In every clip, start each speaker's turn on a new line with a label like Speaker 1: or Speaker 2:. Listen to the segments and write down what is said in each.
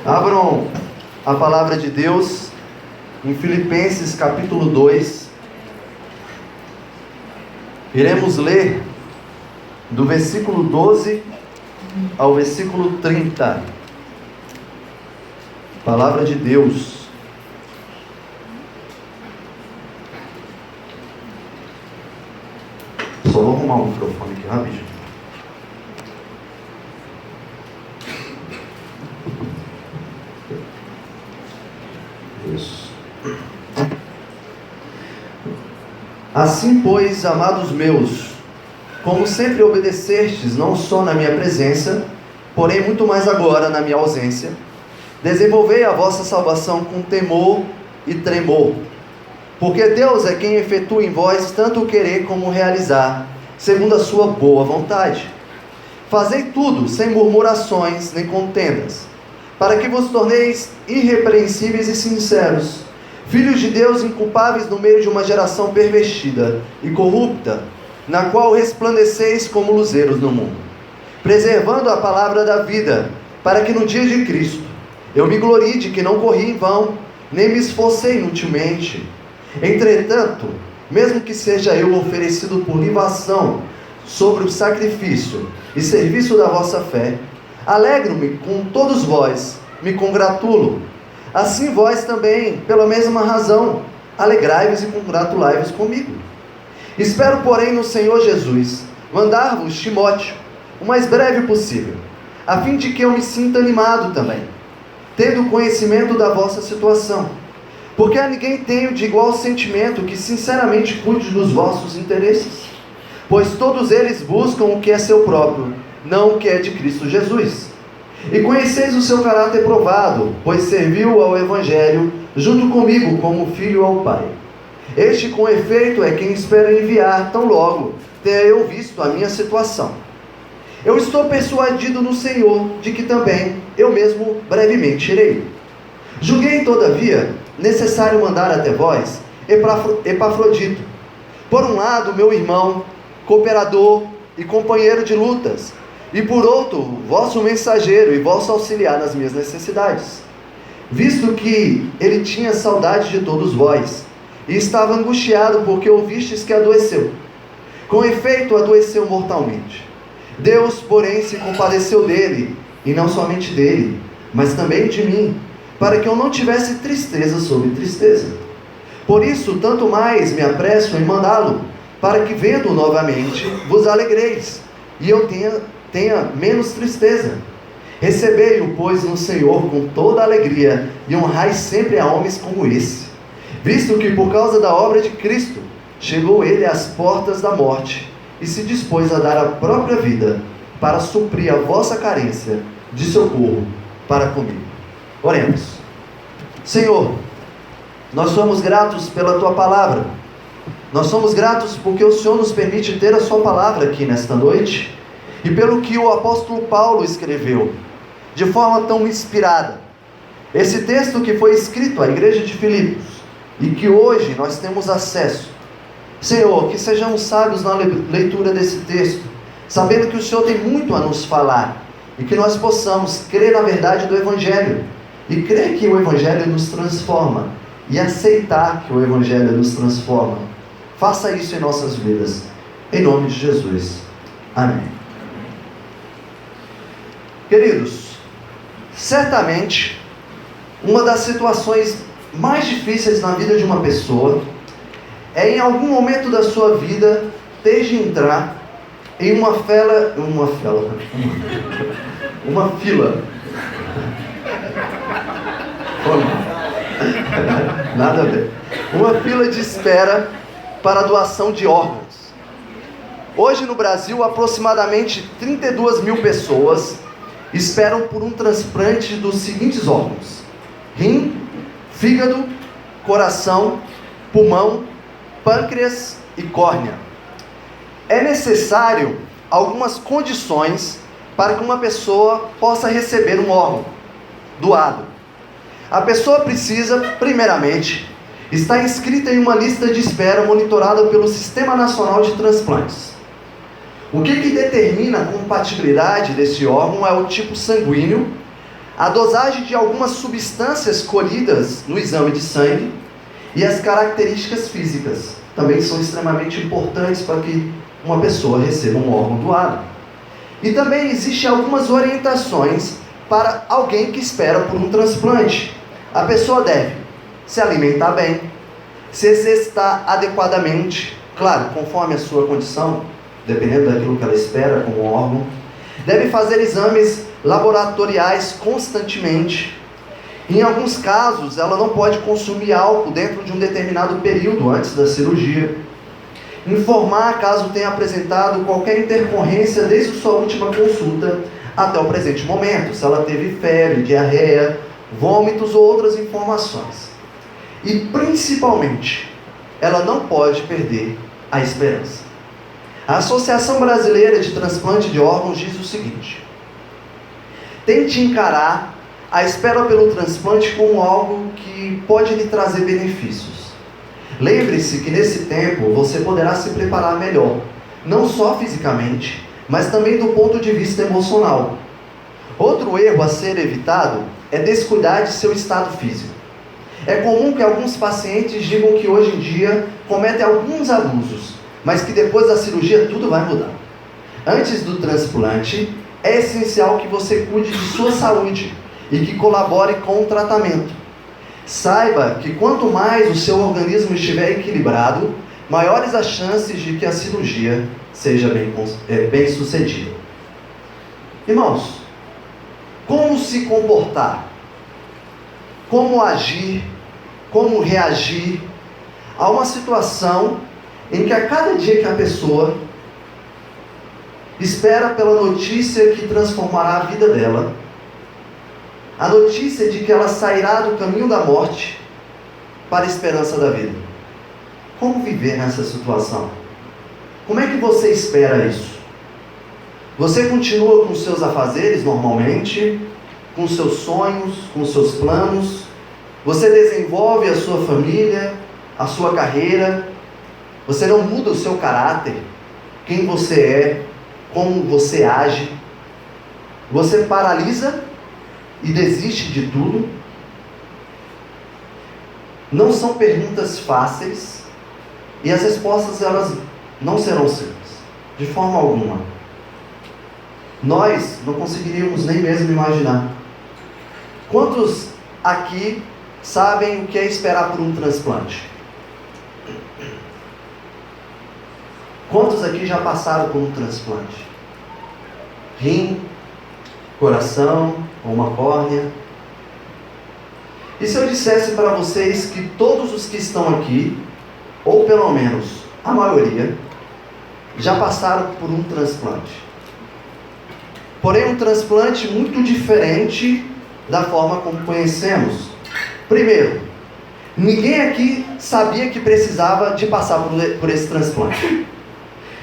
Speaker 1: Abram a palavra de Deus em Filipenses capítulo 2. Iremos ler do versículo 12 ao versículo 30. Palavra de Deus. Só vou arrumar o microfone aqui rapidinho. Isso. Assim, pois, amados meus, como sempre obedecestes, não só na minha presença, porém muito mais agora na minha ausência, desenvolvei a vossa salvação com temor e tremor, porque Deus é quem efetua em vós tanto o querer como o realizar, segundo a sua boa vontade. Fazei tudo sem murmurações nem contendas, para que vos torneis irrepreensíveis e sinceros, filhos de Deus inculpáveis no meio de uma geração pervertida e corrupta, na qual resplandeceis como luzeiros no mundo, preservando a palavra da vida, para que no dia de Cristo eu me glorie de que não corri em vão, nem me esforcei inutilmente. Entretanto, mesmo que seja eu oferecido por libação sobre o sacrifício e serviço da vossa fé, alegro-me com todos vós, me congratulo. Assim vós também, pela mesma razão, alegrai-vos e congratulai-vos comigo. Espero, porém, no Senhor Jesus, mandar-vos Timóteo, o mais breve possível, a fim de que eu me sinta animado também, tendo conhecimento da vossa situação, porque a ninguém tenho de igual sentimento que sinceramente cuide dos vossos interesses, pois todos eles buscam o que é seu próprio, não o que é de Cristo Jesus. E conheceis o seu caráter provado, pois serviu ao Evangelho junto comigo como filho ao Pai. Este, com efeito, é quem espero enviar tão logo tenha eu visto a minha situação. Eu estou persuadido no Senhor de que também eu mesmo brevemente irei. Julguei, todavia, necessário mandar até vós Epafrodito, por um lado meu irmão, cooperador e companheiro de lutas, e por outro, vosso mensageiro e vosso auxiliar nas minhas necessidades, visto que ele tinha saudade de todos vós, e estava angustiado porque ouvistes que adoeceu. Com efeito, adoeceu mortalmente. Deus, porém, se compadeceu dele, e não somente dele, mas também de mim, para que eu não tivesse tristeza sobre tristeza. Por isso, tanto mais me apresso em mandá-lo, para que, vendo-o novamente, vos alegreis, e eu tenha menos tristeza. Recebei-o, pois, no Senhor com toda alegria, e honrai sempre a homens como esse, visto que por causa da obra de Cristo, chegou ele às portas da morte, e se dispôs a dar a própria vida, para suprir a vossa carência de socorro para comigo. Oremos. Senhor, nós somos gratos pela Tua palavra, nós somos gratos porque o Senhor nos permite ter a Sua palavra aqui nesta noite, e pelo que o apóstolo Paulo escreveu, de forma tão inspirada. Esse texto que foi escrito à igreja de Filipos, e que hoje nós temos acesso. Senhor, que sejamos sábios na leitura desse texto, sabendo que o Senhor tem muito a nos falar, e que nós possamos crer na verdade do Evangelho, e crer que o Evangelho nos transforma, e aceitar que o Evangelho nos transforma. Faça isso em nossas vidas, em nome de Jesus. Amém. Queridos, certamente, uma das situações mais difíceis na vida de uma pessoa é em algum momento da sua vida ter de entrar em uma fila. Nada a ver. Uma fila de espera para a doação de órgãos. Hoje no Brasil, aproximadamente 32 mil pessoas esperam por um transplante dos seguintes órgãos: rim, fígado, coração, pulmão, pâncreas e córnea. É necessário algumas condições para que uma pessoa possa receber um órgão doado. A pessoa precisa, primeiramente, estar inscrita em uma lista de espera monitorada pelo Sistema Nacional de Transplantes. O que determina a compatibilidade desse órgão é o tipo sanguíneo, a dosagem de algumas substâncias colhidas no exame de sangue e as características físicas também são extremamente importantes para que uma pessoa receba um órgão doado. E também existem algumas orientações para alguém que espera por um transplante. A pessoa deve se alimentar bem, se exercitar adequadamente, claro, conforme a sua condição, dependendo daquilo que ela espera como órgão. Deve fazer exames laboratoriais constantemente. Em alguns casos, ela não pode consumir álcool dentro de um determinado período antes da cirurgia. Informar caso tenha apresentado qualquer intercorrência desde sua última consulta até o presente momento, se ela teve febre, diarreia, vômitos ou outras informações. E principalmente, ela não pode perder a esperança. A Associação Brasileira de Transplante de Órgãos diz o seguinte: tente encarar a espera pelo transplante como algo que pode lhe trazer benefícios. Lembre-se que nesse tempo você poderá se preparar melhor, não só fisicamente, mas também do ponto de vista emocional. Outro erro a ser evitado é descuidar de seu estado físico. É comum que alguns pacientes digam que hoje em dia cometem alguns abusos, mas que depois da cirurgia tudo vai mudar. Antes do transplante, é essencial que você cuide de sua saúde e que colabore com o tratamento. Saiba que quanto mais o seu organismo estiver equilibrado, maiores as chances de que a cirurgia seja bem sucedida. Irmãos, como se comportar? Como agir? Como reagir a uma situação em que a cada dia que a pessoa espera pela notícia que transformará a vida dela, a notícia de que ela sairá do caminho da morte para a esperança da vida? Como viver nessa situação? Como é que você espera isso? Você continua com seus afazeres normalmente, com seus sonhos, com seus planos? Você desenvolve a sua família, a sua carreira? Você não muda o seu caráter, quem você é, como você age? Você paralisa e desiste de tudo? Não são perguntas fáceis e as respostas elas não serão simples, de forma alguma. Nós não conseguiríamos nem mesmo imaginar. Quantos aqui sabem o que é esperar por um transplante? Quantos aqui já passaram por um transplante? Rim, coração ou uma córnea? E se eu dissesse para vocês que todos os que estão aqui, ou pelo menos a maioria, já passaram por um transplante? Porém, um transplante muito diferente da forma como conhecemos. Primeiro, ninguém aqui sabia que precisava de passar por esse transplante.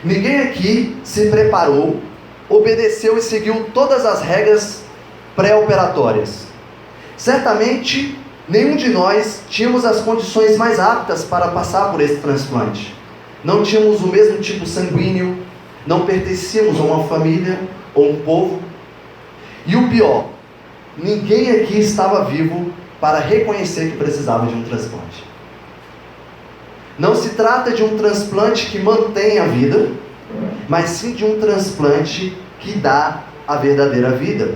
Speaker 1: Ninguém aqui se preparou, obedeceu e seguiu todas as regras pré-operatórias. Certamente, nenhum de nós tínhamos as condições mais aptas para passar por esse transplante. Não tínhamos o mesmo tipo sanguíneo, não pertencíamos a uma família ou um povo. E o pior, ninguém aqui estava vivo para reconhecer que precisava de um transplante. Não se trata de um transplante que mantém a vida, mas sim de um transplante que dá a verdadeira vida.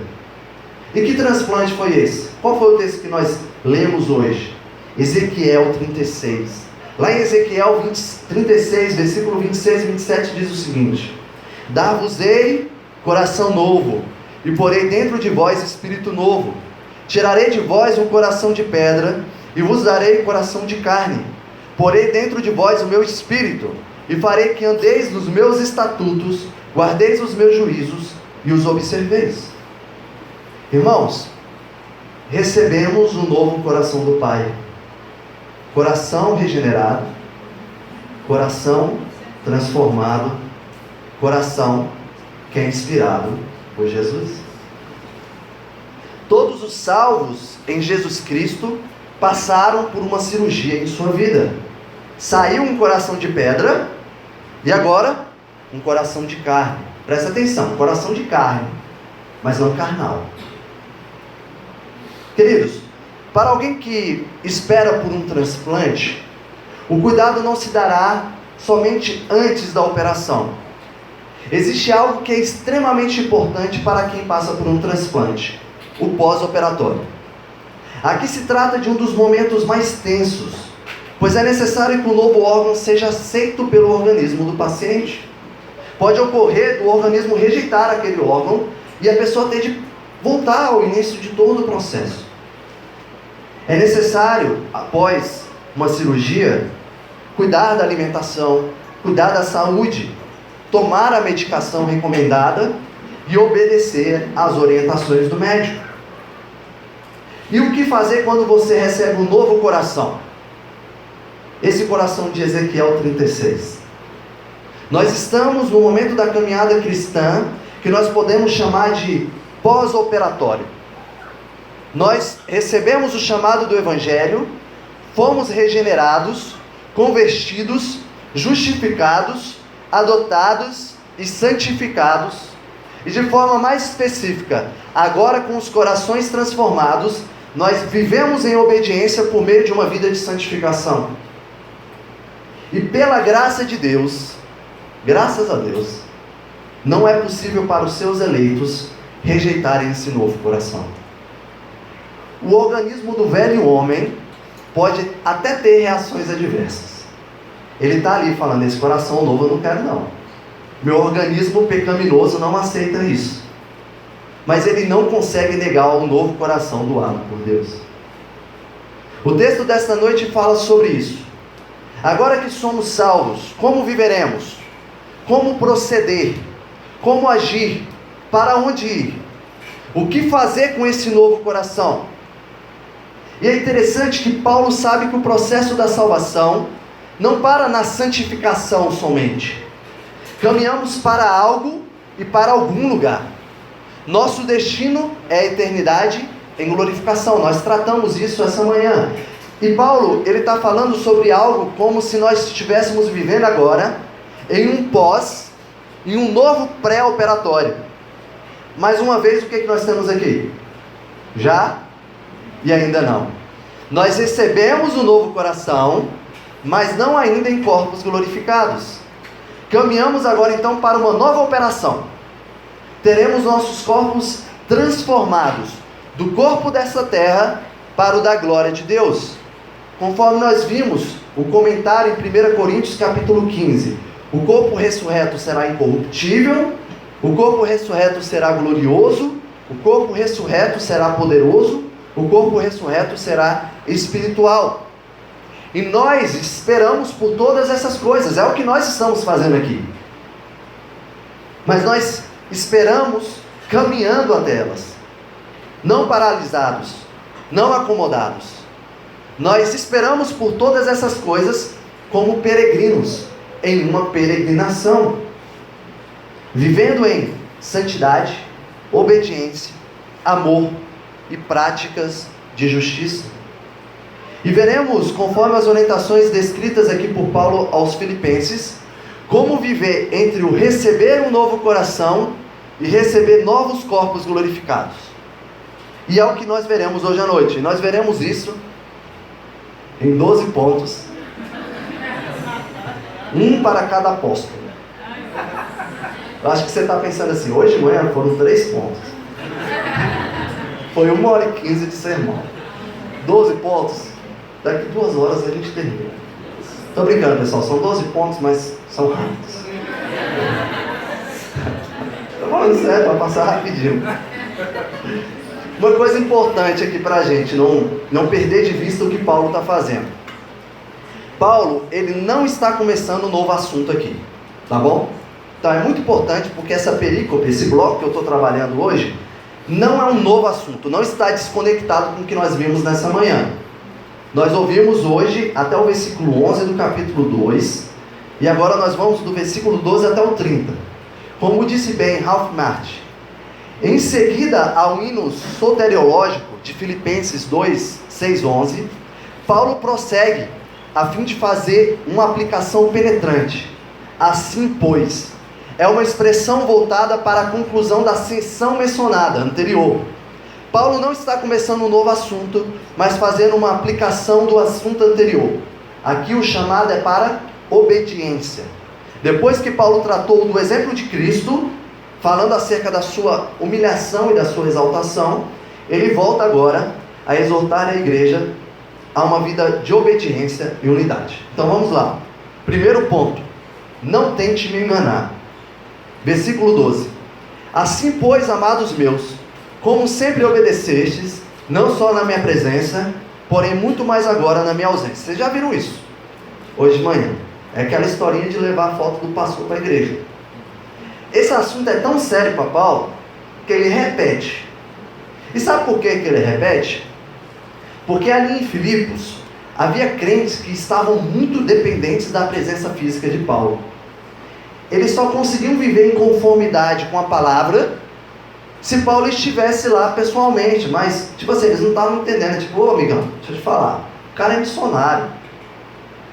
Speaker 1: E que transplante foi esse? Qual foi o texto que nós lemos hoje? Ezequiel 36. Lá em Ezequiel 36, versículo 26 e 27 diz o seguinte: dar-vos-ei coração novo, e porei dentro de vós espírito novo. Tirarei de vós um coração de pedra, e vos darei coração de carne. Porei dentro de vós o meu espírito, e farei que andeis nos meus estatutos, guardeis os meus juízos, e os observeis. Irmãos, recebemos um novo coração do Pai. Coração regenerado, coração transformado, coração que é inspirado por Jesus. Todos os salvos em Jesus Cristo passaram por uma cirurgia em sua vida. Saiu um coração de pedra e agora um coração de carne. Presta atenção, coração de carne, mas não carnal. Queridos, para alguém que espera por um transplante, o cuidado não se dará somente antes da operação. Existe algo que é extremamente importante para quem passa por um transplante: o pós-operatório. Aqui se trata de um dos momentos mais tensos, pois é necessário que o novo órgão seja aceito pelo organismo do paciente. Pode ocorrer do organismo rejeitar aquele órgão e a pessoa ter de voltar ao início de todo o processo. É necessário, após uma cirurgia, cuidar da alimentação, cuidar da saúde, tomar a medicação recomendada e obedecer às orientações do médico. E o que fazer quando você recebe um novo coração? Esse coração de Ezequiel 36. Nós estamos no momento da caminhada cristã que nós podemos chamar de pós-operatório. Nós recebemos o chamado do Evangelho, fomos regenerados, convertidos, justificados, adotados e santificados. E de forma mais específica, agora com os corações transformados, nós vivemos em obediência por meio de uma vida de santificação. E pela graça de Deus, graças a Deus, não é possível para os seus eleitos rejeitarem esse novo coração. O organismo do velho homem pode até ter reações adversas. Ele está ali falando: esse coração novo eu não quero não. Meu organismo pecaminoso não aceita isso. Mas ele não consegue negar o novo coração doado por Deus. O texto desta noite fala sobre isso. Agora que somos salvos, como viveremos? Como proceder? Como agir? Para onde ir? O que fazer com esse novo coração? E é interessante que Paulo sabe que o processo da salvação não para na santificação somente. Caminhamos para algo e para algum lugar. Nosso destino é a eternidade em glorificação. Nós tratamos isso essa manhã. E Paulo, ele está falando sobre algo como se nós estivéssemos vivendo agora em um pós, em um novo pré-operatório. Mais uma vez, o que nós temos aqui? Já e ainda não. Nós recebemos o novo coração, mas não ainda em corpos glorificados. Caminhamos agora então para uma nova operação. Teremos nossos corpos transformados do corpo dessa terra para o da glória de Deus. Conforme nós vimos o comentário em 1 Coríntios capítulo 15, o corpo ressurreto será incorruptível, o corpo ressurreto será glorioso, o corpo ressurreto será poderoso, o corpo ressurreto será espiritual. E nós esperamos por todas essas coisas, é o que nós estamos fazendo aqui. Mas nós esperamos caminhando até elas, não paralisados, não acomodados. Nós esperamos por todas essas coisas como peregrinos, em uma peregrinação, vivendo em santidade, obediência, amor e práticas de justiça. E veremos, conforme as orientações descritas aqui por Paulo aos Filipenses, como viver entre o receber um novo coração e receber novos corpos glorificados. E é o que nós veremos hoje à noite. Nós veremos isso em 12 pontos, um para cada apóstolo. Eu acho que você está pensando assim: hoje de manhã foram 3 pontos, foi 1h15 de sermão, 12 pontos, daqui 2 horas a gente termina. Estou brincando, pessoal, são 12 pontos, mas são rápidos. Estou falando sério, para passar rapidinho. Uma coisa importante aqui para a gente não perder de vista o que Paulo está fazendo. Paulo, ele não está começando um novo assunto aqui, tá bom? Então é muito importante, porque essa perícope, esse bloco que eu estou trabalhando hoje, não é um novo assunto, não está desconectado com o que nós vimos nessa manhã. Nós ouvimos hoje até o versículo 11 do capítulo 2, e agora nós vamos do versículo 12 até o 30. Como disse bem Ralph Martin, em seguida ao hino soteriológico de Filipenses 2, 6, 11, Paulo prossegue a fim de fazer uma aplicação penetrante. Assim, pois, é uma expressão voltada para a conclusão da seção mencionada anterior, Paulo não está começando um novo assunto, mas fazendo uma aplicação do assunto anterior. Aqui o chamado é para obediência. Depois que Paulo tratou do exemplo de Cristo, falando acerca da sua humilhação e da sua exaltação, ele volta agora a exortar a igreja a uma vida de obediência e unidade. Então vamos lá. Primeiro ponto: não tente me enganar. Versículo 12: assim, pois, amados meus, como sempre obedecestes, não só na minha presença, porém muito mais agora na minha ausência. Vocês já viram isso? Hoje de manhã. É aquela historinha de levar a foto do pastor para a igreja. Esse assunto é tão sério para Paulo, que ele repete. E sabe por que ele repete? Porque ali em Filipos, havia crentes que estavam muito dependentes da presença física de Paulo. Eles só conseguiam viver em conformidade com a palavra se Paulo estivesse lá pessoalmente. Mas, tipo assim, eles não estavam entendendo. Tipo, ô amigão, deixa eu te falar, o cara é missionário,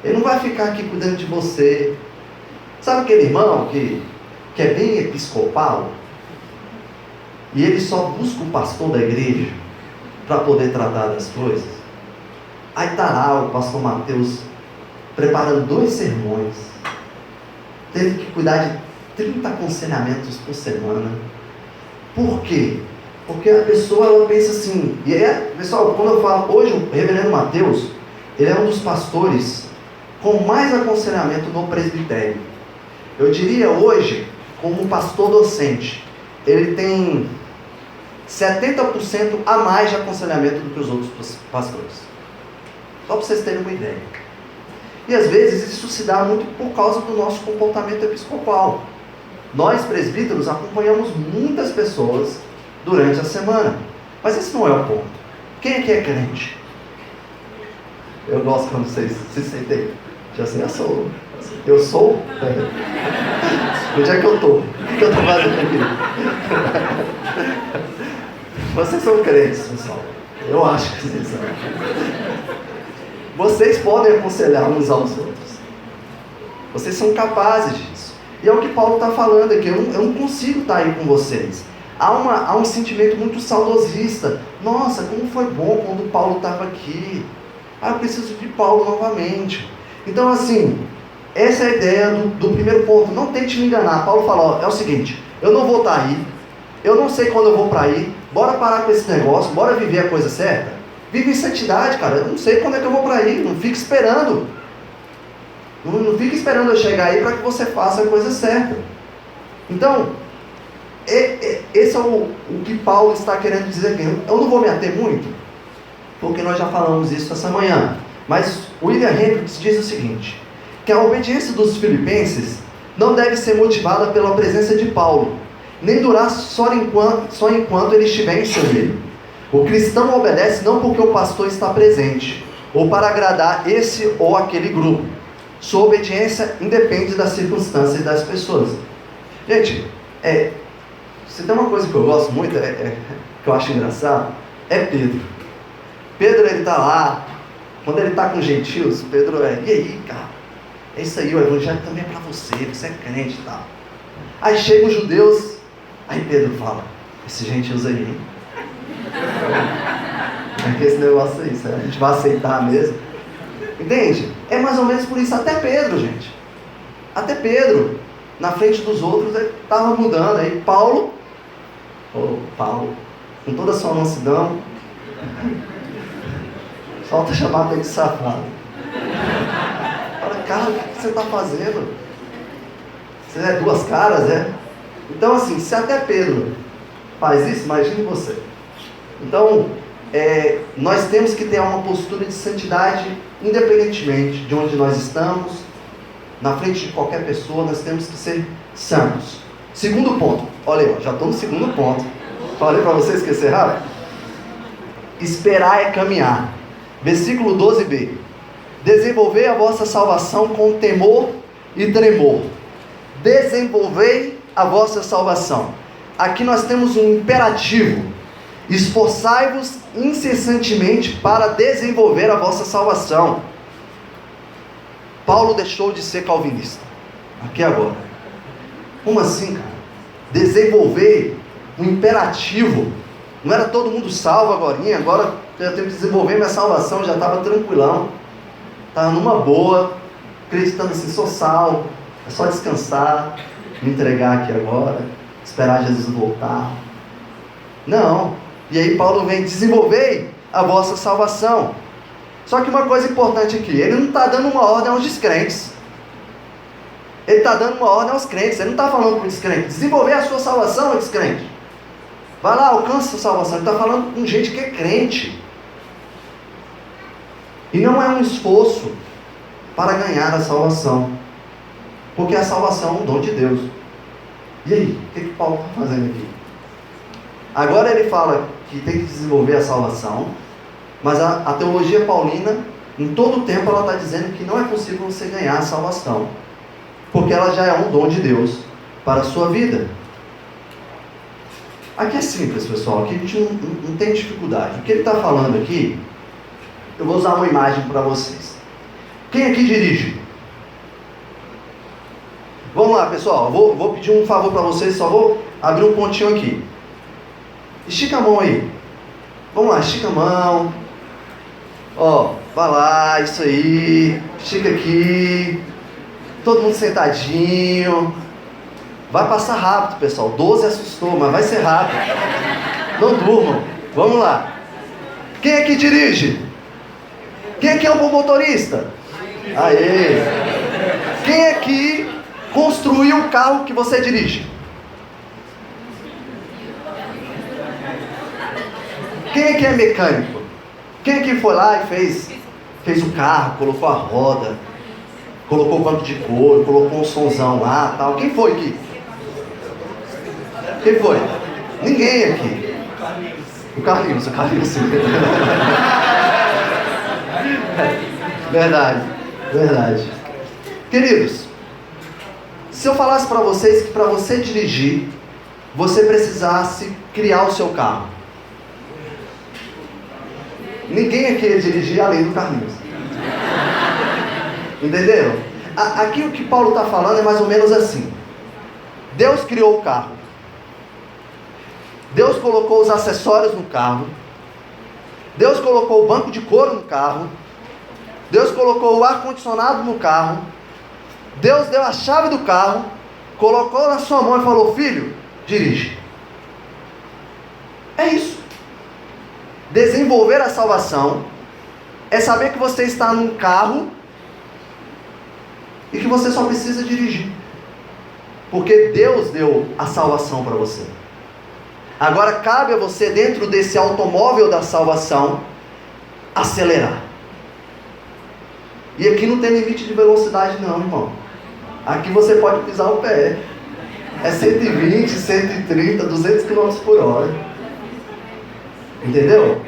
Speaker 1: ele não vai ficar aqui cuidando de você. Sabe aquele irmão que é bem episcopal, e ele só busca o pastor da igreja para poder tratar das coisas? Aí está lá o pastor Mateus preparando 2 sermões, teve que cuidar de 30 aconselhamentos por semana. Por quê? Porque a pessoa, ela pensa assim, pessoal, quando eu falo, hoje o reverendo Mateus, ele é um dos pastores com mais aconselhamento no presbitério. Eu diria hoje, como pastor docente, ele tem 70% a mais de aconselhamento do que os outros pastores. Só para vocês terem uma ideia. E às vezes isso se dá muito por causa do nosso comportamento episcopal. Nós presbíteros acompanhamos muitas pessoas durante a semana. Mas esse não é o ponto. Quem aqui é crente? Eu gosto quando vocês se sentem. Já sei, eu sou? Onde é que eu estou? O que eu estou fazendo aqui? Vocês são crentes, pessoal. Eu acho que vocês são. Vocês podem aconselhar uns aos outros. Vocês são capazes disso. E é o que Paulo está falando aqui. Eu não consigo estar aí com vocês. Há um sentimento muito saudosista. Nossa, como foi bom quando Paulo estava aqui. Eu preciso de Paulo novamente. Então, assim, essa é a ideia do primeiro ponto. Não tente me enganar. Paulo fala, é o seguinte, eu não vou estar aí, eu não sei quando eu vou para aí, bora parar com esse negócio, bora viver a coisa certa. Vive em santidade, cara, eu não sei quando é que eu vou para aí, não fique esperando. Não fique esperando eu chegar aí para que você faça a coisa certa. Então, esse é o que Paulo está querendo dizer aqui. Eu não vou me ater muito, porque nós já falamos isso essa manhã. Mas William Hendricks diz o seguinte, que a obediência dos filipenses não deve ser motivada pela presença de Paulo, nem durar só enquanto ele estiver em seu meio. O cristão obedece não porque o pastor está presente, ou para agradar esse ou aquele grupo. Sua obediência independe das circunstâncias e das pessoas. Gente, se tem uma coisa que eu gosto muito, que eu acho engraçado, é Pedro. Pedro, ele está lá, quando ele está com os gentios, Pedro e aí, cara, é isso aí, o evangelho também é para você é crente e tal. Aí chegam os judeus, aí Pedro fala, esses gentios aí, hein? É que esse negócio aí, a gente vai aceitar mesmo? Entende? É mais ou menos por isso, até Pedro, gente. Até Pedro, na frente dos outros, ele estava mudando. Aí Paulo, com toda a sua mansidão, falta chamar ele de safado. Fala, cara, o que você está fazendo? Você é 2 caras, é? Então assim, se até Pedro faz isso, imagine você. Então, nós temos que ter uma postura de santidade, independentemente de onde nós estamos, na frente de qualquer pessoa, nós temos que ser santos. Segundo ponto, olha aí, já estou no segundo ponto. Falei para vocês que ia ser rápido. Esperar é caminhar. Versículo 12b. Desenvolvei a vossa salvação com temor e tremor. Desenvolvei a vossa salvação. Aqui nós temos um imperativo. Esforçai-vos incessantemente para desenvolver a vossa salvação. Paulo deixou de ser calvinista. Aqui agora. Como assim, cara? Desenvolver um imperativo. Não era todo mundo salvo agorinha, agora eu tenho que desenvolver minha salvação, já estava tranquilão, estava numa boa, acreditando assim, sou salvo, é só descansar, me entregar aqui agora, esperar Jesus voltar. Não. E aí Paulo vem: desenvolver a vossa salvação. Só que uma coisa importante aqui, ele não está dando uma ordem aos descrentes. Ele está dando uma ordem aos crentes. Ele não está falando para o descrente: desenvolver a sua salvação, descrente. Vai lá, alcança a salvação. Ele está falando com gente que é crente. E não é um esforço para ganhar a salvação. Porque a salvação é um dom de Deus. E aí, o que Paulo está fazendo aqui? Agora ele fala que tem que desenvolver a salvação, mas a teologia paulina, em todo o tempo, ela está dizendo que não é possível você ganhar a salvação, porque ela já é um dom de Deus para a sua vida. Aqui é simples, pessoal, aqui a gente não tem dificuldade. O que ele está falando aqui, eu vou usar uma imagem para vocês. Quem aqui dirige? Vamos lá, pessoal, vou pedir um favor para vocês, só vou abrir um pontinho aqui. Estica a mão aí. Vamos lá, estica a mão. Ó, vai lá, isso aí. Estica aqui. Todo mundo sentadinho. Vai passar rápido, pessoal. 12 assustou, mas vai ser rápido. Não durmam. Vamos lá. Quem é que dirige? Quem é que é um bom motorista? Aê! Quem é que construiu o carro que você dirige? Quem é que é mecânico? Quem é que foi lá e fez o carro, colocou a roda, colocou o banco de couro, colocou um sonzão lá, tal? Quem foi aqui? Quem foi? Ninguém aqui. O Carlinhos. Verdade. Queridos, se eu falasse para vocês que para você dirigir, você precisasse criar o seu carro, ninguém aqui ia dirigir além do Carlinhos. Entenderam? Aqui o que Paulo está falando é mais ou menos assim: Deus criou o carro, Deus colocou os acessórios no carro, Deus colocou o banco de couro no carro, Deus colocou o ar-condicionado no carro, Deus deu a chave do carro, colocou na sua mão e falou: filho, dirige. É isso. Desenvolver a salvação é saber que você está num carro e que você só precisa dirigir, porque Deus deu a salvação para você. Agora cabe a você, dentro desse automóvel da salvação, acelerar. E aqui não tem limite de velocidade não, irmão. Aqui você pode pisar o pé. É 120, 130, 200 km por hora. Entendeu?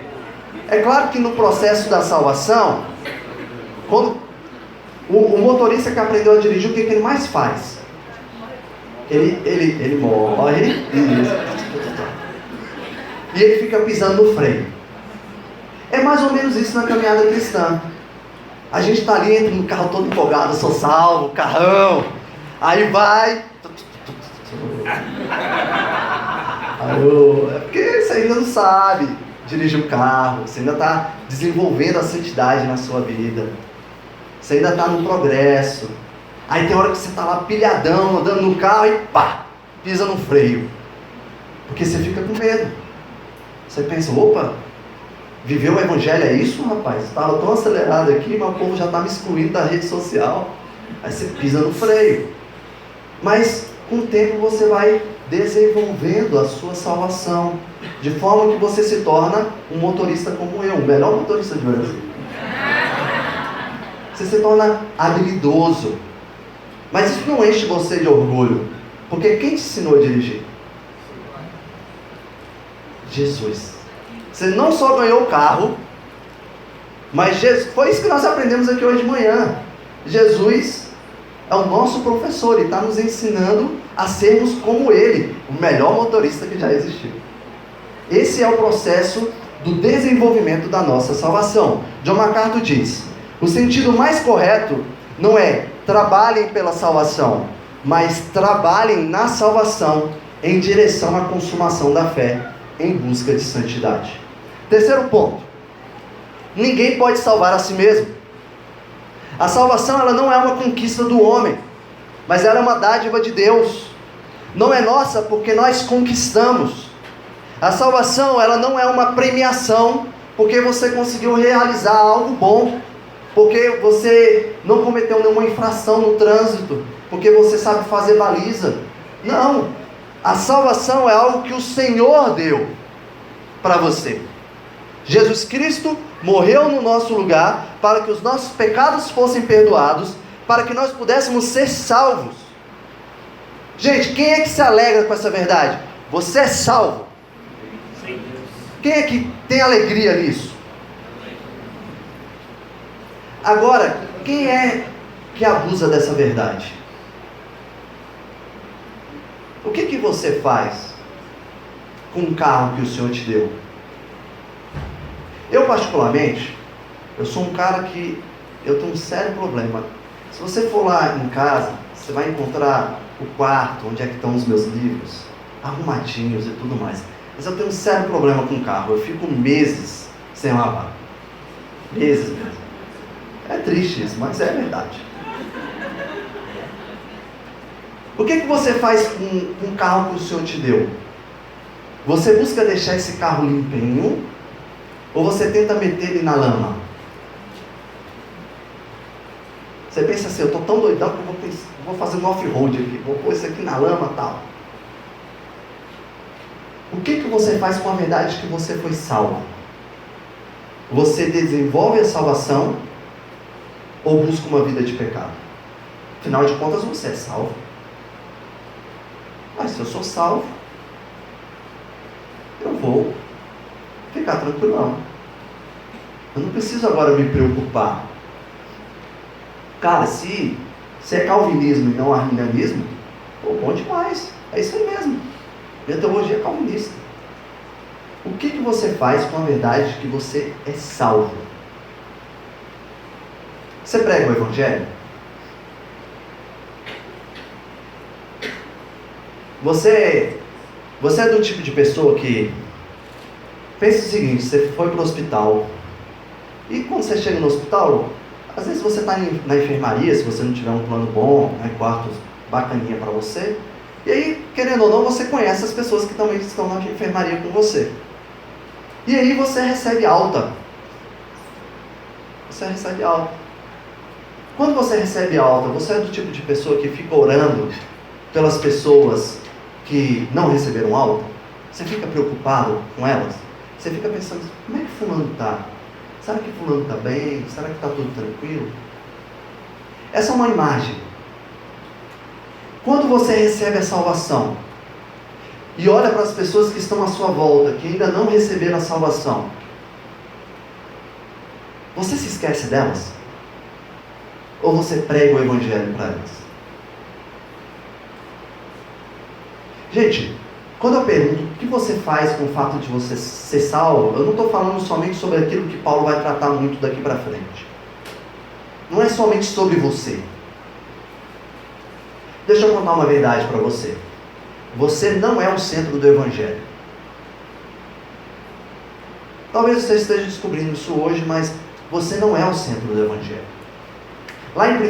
Speaker 1: É claro que no processo da salvação, quando o motorista que aprendeu a dirigir, o que ele mais faz? Ele morre e ele fica pisando no freio. É mais ou menos isso na caminhada cristã. A gente está ali, entra no carro todo empolgado: sou salvo, carrão. Aí vai. É porque você ainda não sabe dirigir o carro, você ainda está desenvolvendo a santidade na sua vida, você ainda está no progresso. Aí tem hora que você está lá pilhadão, andando no carro e pá, pisa no freio, porque você fica com medo. Você pensa: opa, viver o evangelho é isso, rapaz? Estava tão acelerado aqui, mas o povo já está me excluindo da rede social. Aí você pisa no freio. Mas com o tempo você vai desenvolvendo a sua salvação, de forma que você se torna um motorista como eu, o melhor motorista de Brasil. Você se torna habilidoso. Mas isso não enche você de orgulho, porque quem te ensinou a dirigir? Jesus. Você não só ganhou o carro, mas Jesus, foi isso que nós aprendemos aqui hoje de manhã. Jesus é o nosso professor, ele está nos ensinando a sermos como ele, o melhor motorista que já existiu. Esse é o processo do desenvolvimento da nossa salvação. John MacArthur diz: o sentido mais correto não é trabalhem pela salvação, mas trabalhem na salvação em direção à consumação da fé em busca de santidade. Terceiro ponto. Ninguém pode salvar a si mesmo. A salvação, ela não é uma conquista do homem, mas ela é uma dádiva de Deus. Não é nossa porque nós conquistamos. A salvação, ela não é uma premiação porque você conseguiu realizar algo bom, porque você não cometeu nenhuma infração no trânsito, porque você sabe fazer baliza. Não. A salvação é algo que o Senhor deu para você. Jesus Cristo morreu no nosso lugar para que os nossos pecados fossem perdoados, para que nós pudéssemos ser salvos. Gente, quem é que se alegra com essa verdade? Você é salvo.
Speaker 2: Sim.
Speaker 1: Quem é que tem alegria nisso? Agora, quem é que abusa dessa verdade? O que você faz com o carro que o Senhor te deu? Eu particularmente, eu sou um cara que eu tenho um sério problema. Se você for lá em casa, você vai encontrar o quarto, onde é que estão os meus livros, arrumadinhos e tudo mais. Mas eu tenho um sério problema com o carro. Eu fico meses sem lavar. Meses mesmo. É triste isso, mas é verdade. O que você faz com o carro que o Senhor te deu? Você busca deixar esse carro limpinho? Ou você tenta meter ele na lama? Você pensa assim, eu estou tão doidão que eu vou fazer um off-road aqui, vou pôr isso aqui na lama e tal. O que você faz com a verdade que você foi salvo? Você desenvolve a salvação ou busca uma vida de pecado? Afinal de contas, você é salvo. Mas se eu sou salvo, eu vou ficar tranquilão. Eu não preciso agora me preocupar. Cara, se é calvinismo e não arminianismo, pô, bom demais. É isso aí mesmo. Minha teologia é calvinista. O que você faz com a verdade de que você é salvo? Você prega o Evangelho? Você é do tipo de pessoa que pensa o seguinte: você foi para o hospital, e quando você chega no hospital, às vezes você está na enfermaria, se você não tiver um plano bom, né, quartos bacaninha para você, e aí, querendo ou não, você conhece as pessoas que também estão na enfermaria com você. E aí você recebe alta. Você recebe alta. Quando você recebe alta, você é do tipo de pessoa que fica orando pelas pessoas que não receberam alta? Você fica preocupado com elas? Você fica pensando, como é que fulano está? Será que fulano está bem? Será que está tudo tranquilo? Essa é uma imagem. Quando você recebe a salvação e olha para as pessoas que estão à sua volta, que ainda não receberam a salvação, você se esquece delas? Ou você prega o Evangelho para elas? Gente, quando eu pergunto o que você faz com o fato de você ser salvo, eu não estou falando somente sobre aquilo que Paulo vai tratar muito daqui para frente. Não é somente sobre você. Deixa eu contar uma verdade para você. Você não é o centro do Evangelho. Talvez você esteja descobrindo isso hoje, mas você não é o centro do Evangelho. Lá em 1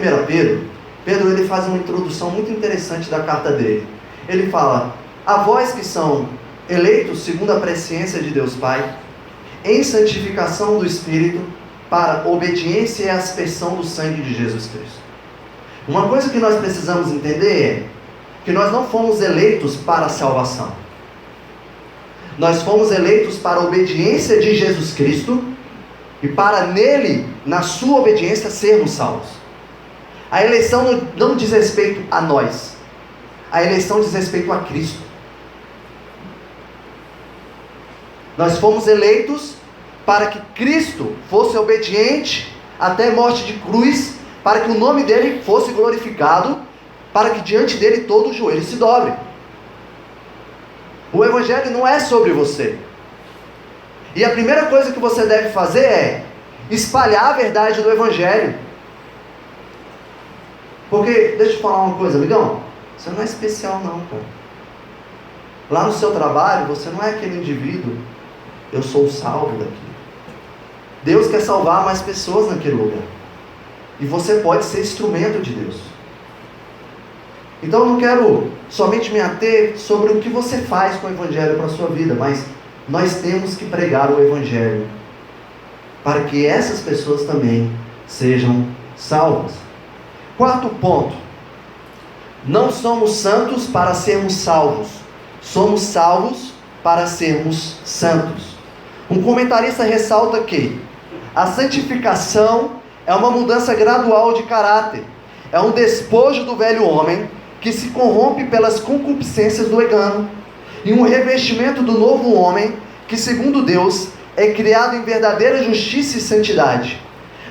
Speaker 1: Pedro ele faz uma introdução muito interessante da carta dele. Ele fala: a vós que são eleitos segundo a presciência de Deus Pai, em santificação do Espírito, para obediência e aspersão do sangue de Jesus Cristo. Uma coisa que nós precisamos entender é que nós não fomos eleitos para a salvação. Nós fomos eleitos para a obediência de Jesus Cristo e para nele, na sua obediência, sermos salvos. A eleição não diz respeito a nós. A eleição diz respeito a Cristo. Nós fomos eleitos para que Cristo fosse obediente até morte de cruz, para que o nome dele fosse glorificado, para que diante dele todo o joelho se dobre. O Evangelho não é sobre você. E a primeira coisa que você deve fazer é espalhar a verdade do Evangelho. Porque, deixa eu falar uma coisa, amigão, você não é especial não, cara. Lá no seu trabalho, você não é aquele indivíduo, eu sou salvo daqui. Deus quer salvar mais pessoas naquele lugar. E você pode ser instrumento de Deus. Então eu não quero somente me ater sobre o que você faz com o Evangelho para a sua vida, mas nós temos que pregar o Evangelho para que essas pessoas também sejam salvas. Quarto ponto: não somos santos para sermos salvos, somos salvos para sermos santos. Um comentarista ressalta que a santificação é uma mudança gradual de caráter, é um despojo do velho homem que se corrompe pelas concupiscências do engano, e um revestimento do novo homem que, segundo Deus, é criado em verdadeira justiça e santidade.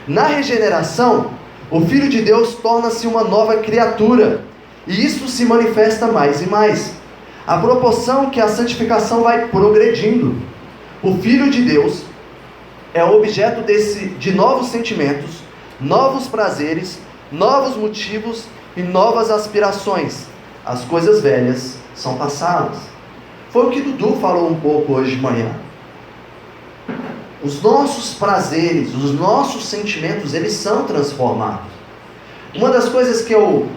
Speaker 1: Na regeneração, o Filho de Deus torna-se uma nova criatura, e isso se manifesta mais e mais, à proporção que a santificação vai progredindo. O Filho de Deus é objeto de novos sentimentos, novos prazeres, novos motivos e novas aspirações. As coisas velhas são passadas. Foi o que Dudu falou um pouco hoje de manhã. Os nossos prazeres, os nossos sentimentos, eles são transformados. Uma das coisas que eu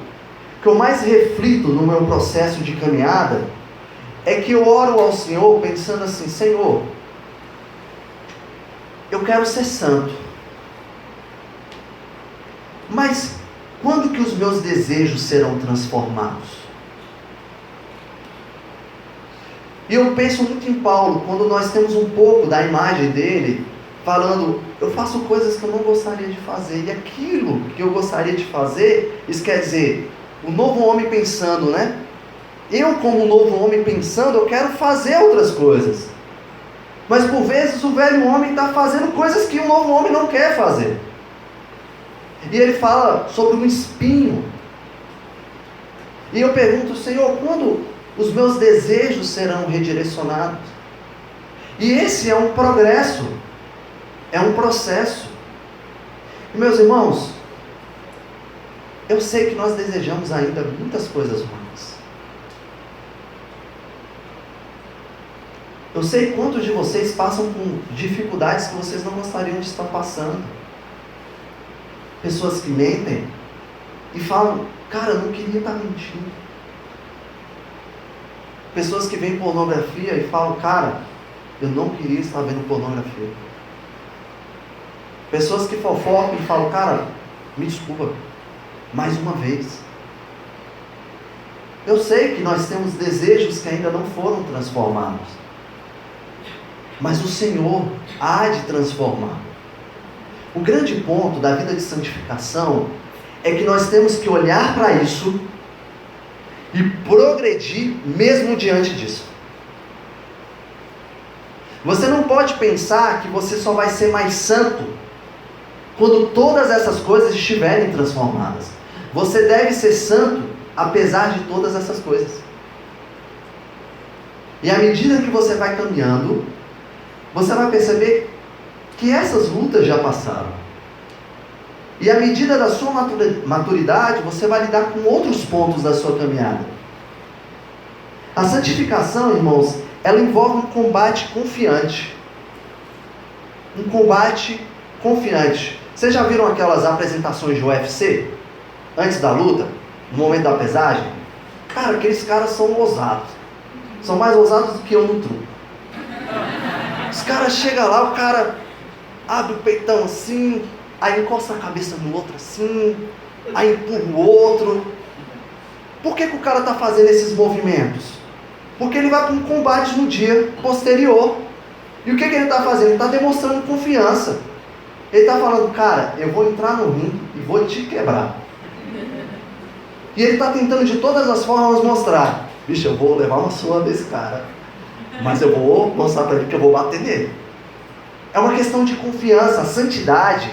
Speaker 1: mais reflito no meu processo de caminhada é que eu oro ao Senhor pensando assim: Senhor, eu quero ser santo, mas quando que os meus desejos serão transformados? E eu penso muito em Paulo, quando nós temos um pouco da imagem dele, falando: eu faço coisas que eu não gostaria de fazer, e aquilo que eu gostaria de fazer, isso quer dizer, o novo homem pensando, né? Eu, como novo homem pensando, eu quero fazer outras coisas. Mas por vezes o velho homem está fazendo coisas que o novo homem não quer fazer. E ele fala sobre um espinho. E eu pergunto: Senhor, quando os meus desejos serão redirecionados? E esse é um progresso, é um processo. E, meus irmãos, eu sei que nós desejamos ainda muitas coisas ruins. Eu sei quantos de vocês passam com dificuldades que vocês não gostariam de estar passando. Pessoas que mentem e falam: cara, eu não queria estar mentindo. Pessoas que veem pornografia e falam: cara, eu não queria estar vendo pornografia. Pessoas que fofocam e falam: cara, me desculpa, mais uma vez. Eu sei que nós temos desejos que ainda não foram transformados, mas o Senhor há de transformar. O grande ponto da vida de santificação é que nós temos que olhar para isso e progredir mesmo diante disso. Você não pode pensar que você só vai ser mais santo quando todas essas coisas estiverem transformadas. Você deve ser santo apesar de todas essas coisas. E à medida que você vai caminhando, você vai perceber que essas lutas já passaram. E à medida da sua maturidade, você vai lidar com outros pontos da sua caminhada. A santificação, irmãos, ela envolve um combate confiante. Um combate confiante. Vocês já viram aquelas apresentações de UFC? Antes da luta? No momento da pesagem? Cara, aqueles caras são ousados. São mais ousados do que eu no truco. Os caras chegam lá, o cara abre o peitão assim, aí encosta a cabeça no outro assim, aí empurra o outro. Por que o cara está fazendo esses movimentos? Porque ele vai para um combate no dia posterior. E o que ele está fazendo? Ele está demonstrando confiança. Ele está falando: cara, eu vou entrar no ringue e vou te quebrar. E ele está tentando de todas as formas mostrar: bicho, eu vou levar uma surra desse cara, mas eu vou mostrar para ele que eu vou bater nele. É uma questão de confiança. A santidade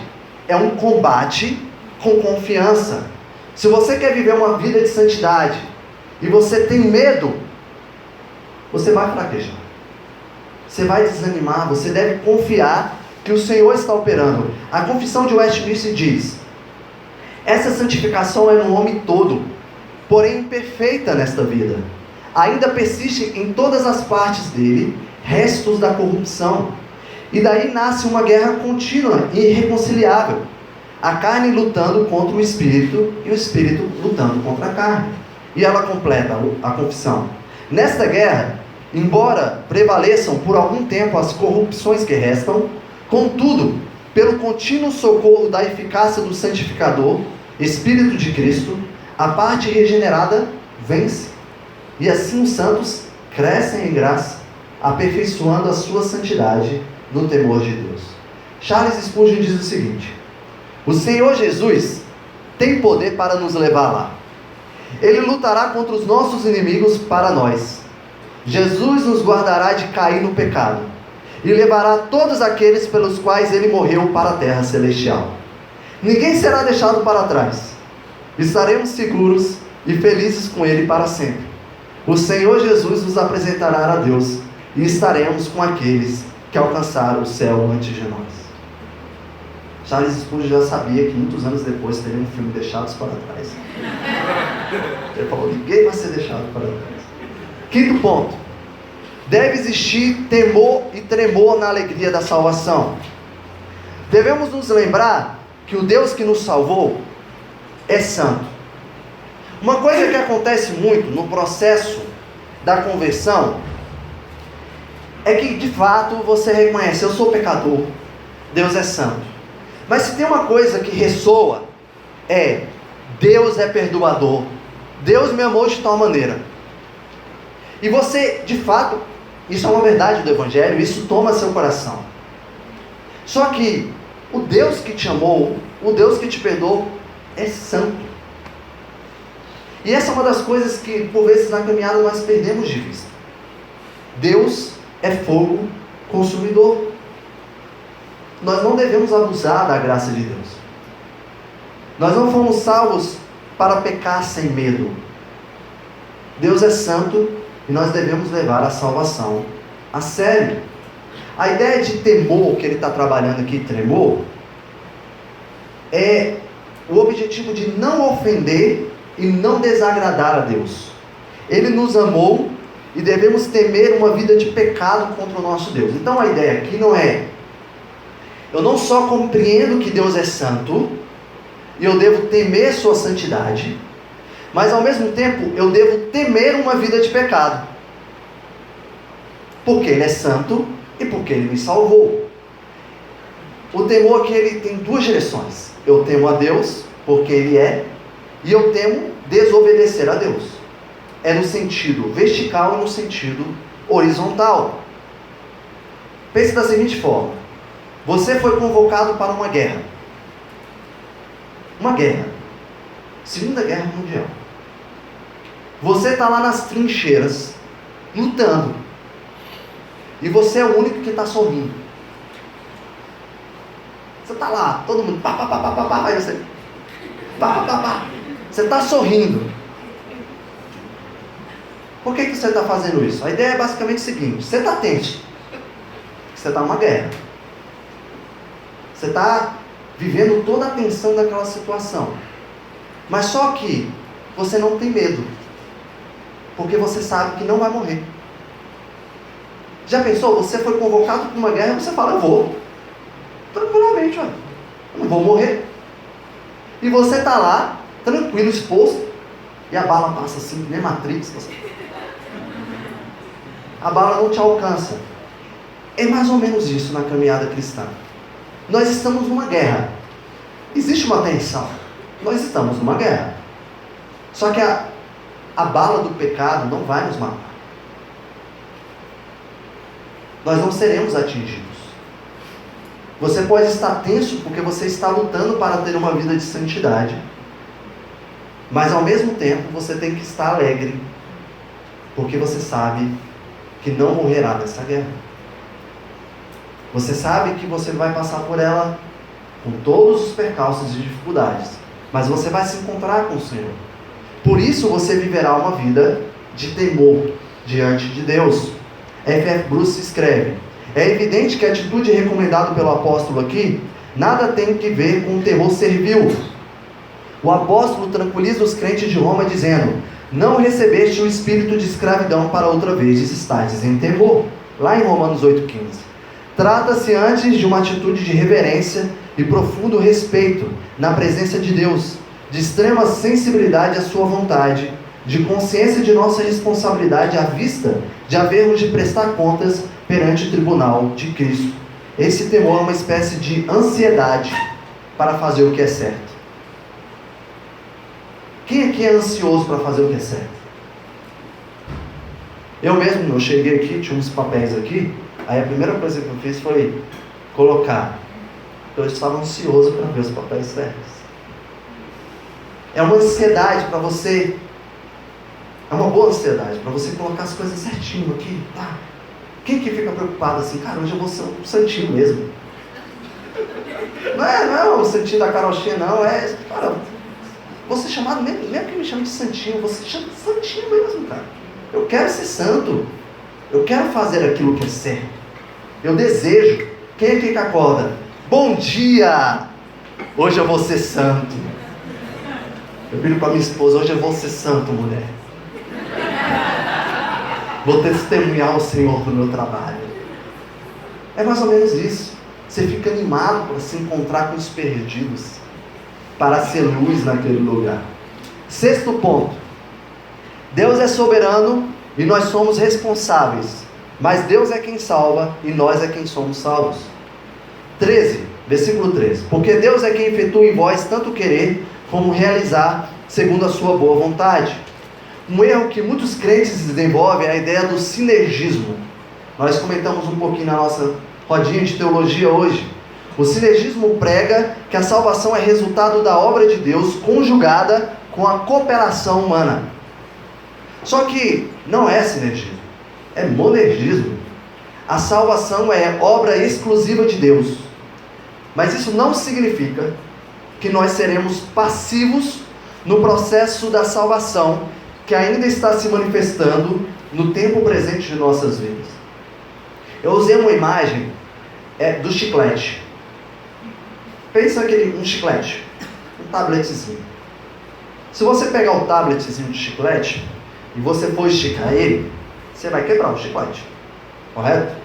Speaker 1: é um combate com confiança. Se você quer viver uma vida de santidade e você tem medo, você vai fraquejar, você vai desanimar. Você deve confiar que o Senhor está operando. A Confissão de Westminster diz: essa santificação é no homem todo, porém imperfeita nesta vida. ainda persiste em todas as partes dele restos da corrupção. E daí nasce uma guerra contínua e irreconciliável. A carne lutando contra o espírito e o espírito lutando contra a carne. E ela completa a confissão. Nesta guerra, embora prevaleçam por algum tempo as corrupções que restam, contudo, pelo contínuo socorro da eficácia do santificador, Espírito de Cristo, a parte regenerada vence. E assim os santos crescem em graça, aperfeiçoando a sua santidade no temor de Deus. Charles Spurgeon diz o seguinte: o Senhor Jesus tem poder para nos levar lá. Ele lutará contra os nossos inimigos para nós. Jesus nos guardará de cair no pecado e levará todos aqueles pelos quais Ele morreu para a terra celestial. Ninguém será deixado para trás. Estaremos seguros e felizes com Ele para sempre. O Senhor Jesus nos apresentará a Deus e estaremos com aqueles que alcançaram o céu antes de nós. Charles Spurgeon já sabia que muitos anos depois teria um filme Deixados para Trás. Ele falou: ninguém vai ser deixado para trás. Quinto ponto: deve existir temor e tremor na alegria da salvação. Devemos nos lembrar que o Deus que nos salvou é santo. Uma coisa que acontece muito no processo da conversão é que de fato você reconhece: eu sou pecador, Deus é santo. Mas se tem uma coisa que ressoa, é: Deus é perdoador, Deus me amou de tal maneira. E você, de fato, isso é uma verdade do Evangelho, isso toma seu coração. Só que o Deus que te amou, o Deus que te perdoou, é santo. E essa é uma das coisas que, por vezes, na caminhada nós perdemos de vista. Deus é fogo consumidor. Nós não devemos abusar da graça de Deus. Nós não fomos salvos para pecar sem medo. Deus é santo e nós devemos levar a salvação a sério. A ideia de temor que ele está trabalhando aqui, tremor, é o objetivo de não ofender e não desagradar a Deus. Ele nos amou e devemos temer uma vida de pecado contra o nosso Deus. Então a ideia aqui não é: eu não só compreendo que Deus é santo e eu devo temer sua santidade, mas ao mesmo tempo eu devo temer uma vida de pecado, porque Ele é santo e porque Ele me salvou. O temor aqui, ele tem duas direções: eu temo a Deus porque Ele é, e eu temo desobedecer a Deus. É no sentido vertical e no sentido horizontal. Pense da seguinte forma: você foi convocado para uma guerra. Uma guerra. Segunda Guerra Mundial. Você está lá nas trincheiras, lutando. E você é o único que está sorrindo. Você está lá, todo mundo pá, pá, pá, pá, pá, pá, aí você pá, pá, pá, pá. Você está sorrindo. Por que você está fazendo isso? A ideia é basicamente o seguinte: você está tenso. Você está numa guerra. Você está vivendo toda a tensão daquela situação. Mas só que você não tem medo, porque você sabe que não vai morrer. Já pensou? Você foi convocado para uma guerra e você fala: eu vou. Tranquilamente, olha. Eu não vou morrer. E você está lá, tranquilo, exposto, e a bala passa assim, que nem Matrix. A bala não te alcança. É mais ou menos isso na caminhada cristã. Nós estamos numa guerra. Existe uma tensão. Nós estamos numa guerra. Só que a bala do pecado não vai nos matar. Nós não seremos atingidos. Você pode estar tenso porque você está lutando para ter uma vida de santidade. Mas ao mesmo tempo você tem que estar alegre, porque você sabe que não morrerá nessa guerra. Você sabe que você vai passar por ela com todos os percalços e dificuldades, mas você vai se encontrar com o Senhor. Por isso você viverá uma vida de temor diante de Deus. F.F. Bruce escreve: é evidente que a atitude recomendada pelo apóstolo aqui nada tem que ver com o terror servil. O apóstolo tranquiliza os crentes de Roma dizendo: Não recebeste o espírito de escravidão para outra vez estardes em temor. Lá em Romanos 8,15. Trata-se antes de uma atitude de reverência e profundo respeito na presença de Deus, de extrema sensibilidade à sua vontade, de consciência de nossa responsabilidade à vista de havermos de prestar contas perante o tribunal de Cristo. Esse temor é uma espécie de ansiedade para fazer o que é certo. Quem aqui é ansioso para fazer o que é certo? Eu mesmo, eu cheguei aqui, tinha uns papéis aqui, aí a primeira coisa que eu fiz foi colocar. Eu estava ansioso para ver os papéis certos. É uma ansiedade para você, é uma boa ansiedade para você colocar as coisas certinho aqui, tá? Quem que fica preocupado assim, cara, hoje eu vou ser um santinho mesmo. Não é o santinho da carochinha, não, cara, vou ser chamado, mesmo que me chame de santinho, vou ser chamado de santinho mesmo, cara. Eu quero ser santo, eu quero fazer aquilo que é certo, eu desejo. Quem é que acorda? Bom dia, hoje eu vou ser santo. Eu viro para minha esposa, hoje eu vou ser santo, mulher. Vou testemunhar o Senhor no meu trabalho. É mais ou menos isso. Você fica animado para se encontrar com os perdidos, para ser luz naquele lugar. Sexto ponto. Deus é soberano e nós somos responsáveis. Mas Deus é quem salva e nós é quem somos salvos. 13, versículo 13. Porque Deus é quem efetua em vós tanto querer como realizar segundo a sua boa vontade. Um erro que muitos crentes desenvolvem é a ideia do sinergismo. Nós comentamos um pouquinho na nossa rodinha de teologia hoje. O sinergismo prega que a salvação é resultado da obra de Deus conjugada com a cooperação humana. Só que não é sinergismo, é monergismo. A salvação é obra exclusiva de Deus. Mas isso não significa que nós seremos passivos no processo da salvação que ainda está se manifestando no tempo presente de nossas vidas. Eu usei uma imagem do chiclete. Pensa um chiclete, um tabletzinho. Se você pegar o tabletzinho de chiclete e você for esticar ele, você vai quebrar o chiclete, correto?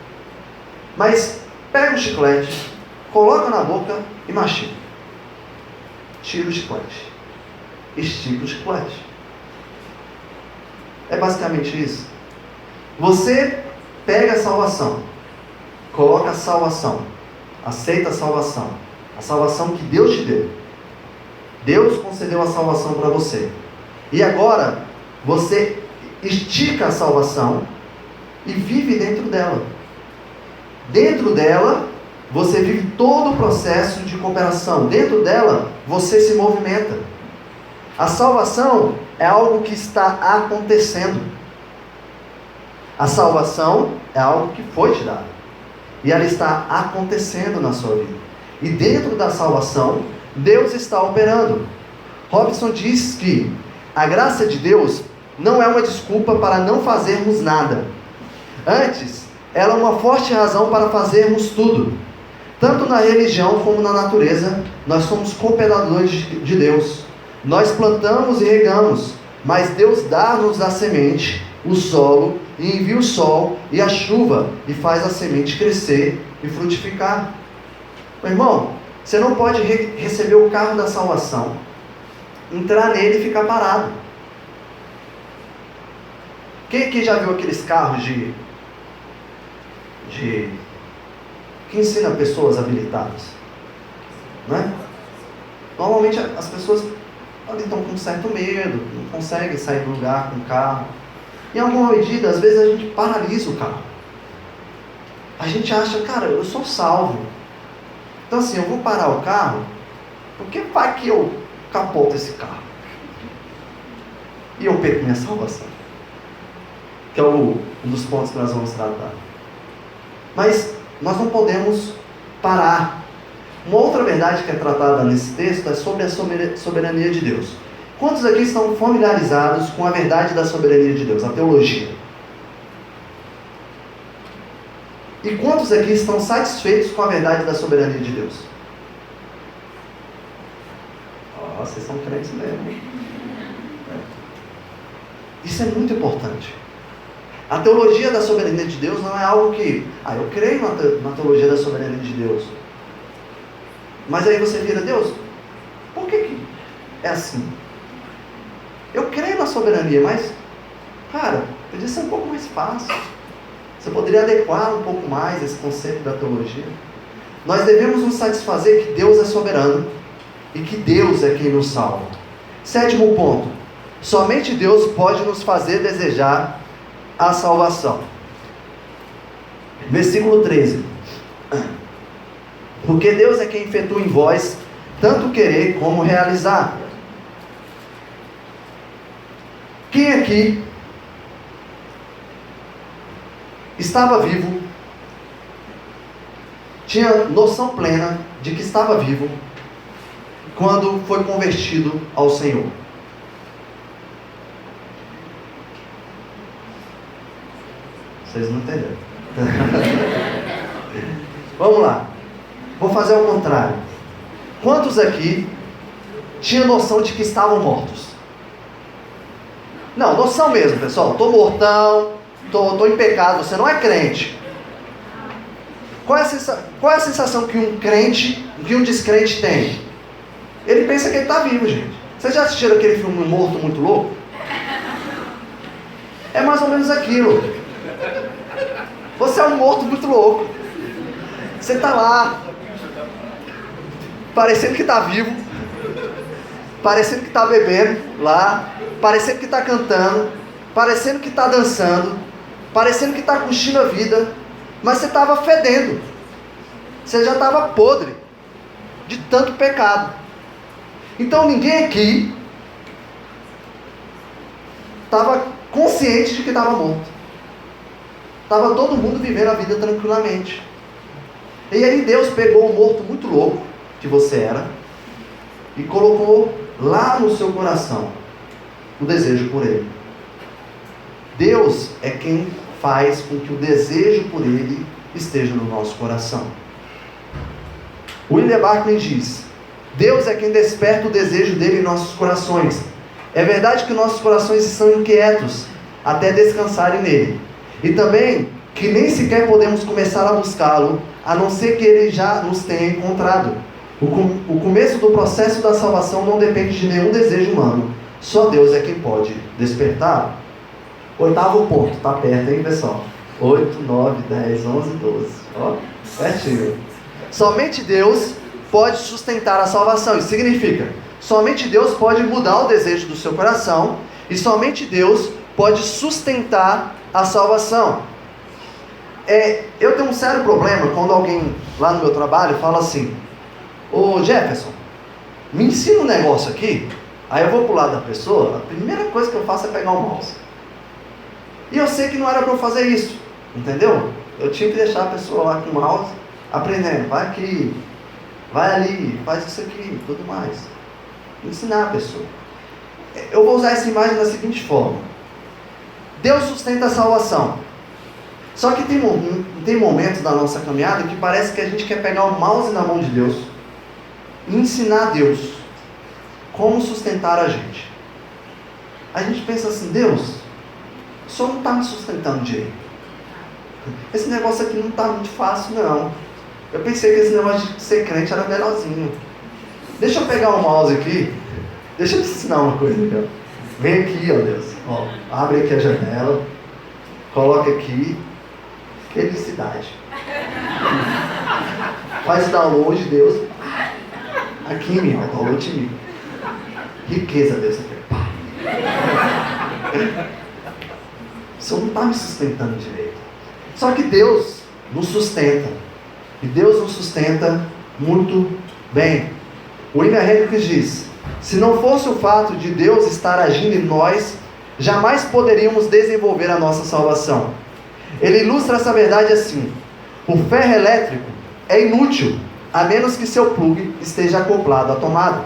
Speaker 1: Mas pega o chiclete, coloca na boca e mastiga. Tira o chiclete, estica o chiclete. É basicamente isso. Você pega a salvação, coloca a salvação, aceita a salvação que Deus te deu. Deus concedeu a salvação para você. E agora, você estica a salvação e vive dentro dela. Dentro dela, você vive todo o processo de cooperação. Dentro dela, você se movimenta. A salvação é algo que está acontecendo. A salvação é algo que foi te dado. E ela está acontecendo na sua vida. E dentro da salvação, Deus está operando. Robson diz que a graça de Deus não é uma desculpa para não fazermos nada. Antes, ela é uma forte razão para fazermos tudo. Tanto na religião como na natureza, nós somos cooperadores de Deus. Nós plantamos e regamos, mas Deus dá-nos a semente, o solo, e envia o sol e a chuva, e faz a semente crescer e frutificar. Meu irmão, você não pode receber o carro da salvação, entrar nele e ficar parado. Quem aqui já viu aqueles carros que ensina pessoas habilitadas? Não é? Normalmente as pessoas estão com certo medo, não conseguem sair do lugar com o carro. Em alguma medida, às vezes a gente paralisa o carro. A gente acha, cara, eu sou salvo. Então assim, eu vou parar o carro, porque vai que eu capoto esse carro e eu perco minha salvação. Que é um dos pontos que nós vamos tratar. Mas nós não podemos parar. Uma outra verdade que é tratada nesse texto é sobre a soberania de Deus. Quantos aqui estão familiarizados com a verdade da soberania de Deus, a teologia? E quantos aqui estão satisfeitos com a verdade da soberania de Deus? Vocês são crentes mesmo. Isso é muito importante. A teologia da soberania de Deus não é algo que, eu creio na teologia da soberania de Deus. Mas aí você vira, Deus, por que é assim? Eu creio na soberania, mas, cara, podia ser um pouco mais fácil. Você poderia adequar um pouco mais esse conceito da teologia. Nós devemos nos satisfazer que Deus é soberano e que Deus é quem nos salva. 7º ponto. Somente Deus pode nos fazer desejar a salvação. Versículo 13. Porque Deus é quem efetua em vós tanto querer como realizar. Quem aqui estava vivo, tinha noção plena de que estava vivo quando foi convertido ao Senhor? Vocês não entenderam. Vamos lá. Vou fazer ao contrário. Quantos aqui tinham noção de que estavam mortos? Não, noção mesmo, pessoal. Estou mortão, estou em pecado. Você não é crente. Qual é a sensação que um crente, que um descrente tem? Ele pensa que ele está vivo, gente. Vocês já assistiram aquele filme Morto Muito Louco? É mais ou menos aquilo. Você é um morto muito louco. Você está lá, parecendo que está vivo, parecendo que está bebendo lá, parecendo que está cantando, parecendo que está dançando, parecendo que está curtindo a vida, mas você estava fedendo. Você já estava podre de tanto pecado. Então ninguém aqui estava consciente de que estava morto. Estava todo mundo vivendo a vida tranquilamente. E aí Deus pegou o morto muito louco que você era e colocou lá no seu coração o desejo por Ele. Deus é quem faz com que o desejo por Ele esteja no nosso coração. William Barclay diz: Deus é quem desperta o desejo dele em nossos corações. É verdade que nossos corações estão inquietos até descansarem nele. E também que nem sequer podemos começar a buscá-lo, a não ser que ele já nos tenha encontrado. O começo do processo da salvação não depende de nenhum desejo humano. Só Deus é quem pode despertar. 8º ponto, está perto, hein, pessoal? 8, 9, 10, 11, 12. Ó, pertinho. Somente Deus pode sustentar a salvação. Isso significa, somente Deus pode mudar o desejo do seu coração, e somente Deus pode sustentar a salvação. Eu tenho um sério problema quando alguém lá no meu trabalho fala assim: ô Jefferson, me ensina um negócio aqui. Aí eu vou pro lado da pessoa, a primeira coisa que eu faço é pegar o mouse. E eu sei que não era para eu fazer isso, entendeu? Eu tinha que deixar a pessoa lá com o mouse, aprendendo, vai aqui, vai ali, faz isso aqui, tudo mais. Ensinar a pessoa. Eu vou usar essa imagem da seguinte forma: Deus sustenta a salvação. Só que tem momentos da nossa caminhada que parece que a gente quer pegar o mouse na mão de Deus e ensinar a Deus como sustentar a gente. A gente pensa assim: Deus, o Senhor não está me sustentando direito. Esse negócio aqui não está muito fácil, não. Eu pensei que esse negócio de ser crente era melhorzinho. Deixa eu pegar o mouse aqui. Deixa eu te ensinar uma coisa aqui, ó. Vem aqui, ó Deus. Ó, abre aqui a janela. Coloca aqui. Felicidade. Faz o download, Deus. Aqui em mim, ó. Download em mim. Riqueza, Deus. O Senhor não está me sustentando direito. Só que Deus nos sustenta. E Deus nos sustenta muito bem. O William Hendricks diz: se não fosse o fato de Deus estar agindo em nós, jamais poderíamos desenvolver a nossa salvação. Ele ilustra essa verdade assim: o ferro elétrico é inútil, a menos que seu plugue esteja acoplado à tomada.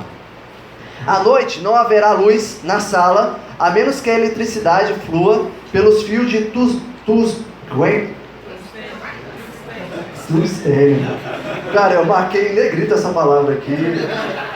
Speaker 1: À noite não haverá luz na sala, a menos que a eletricidade flua pelos fios de tungstênio. Cara, eu marquei em negrito essa palavra aqui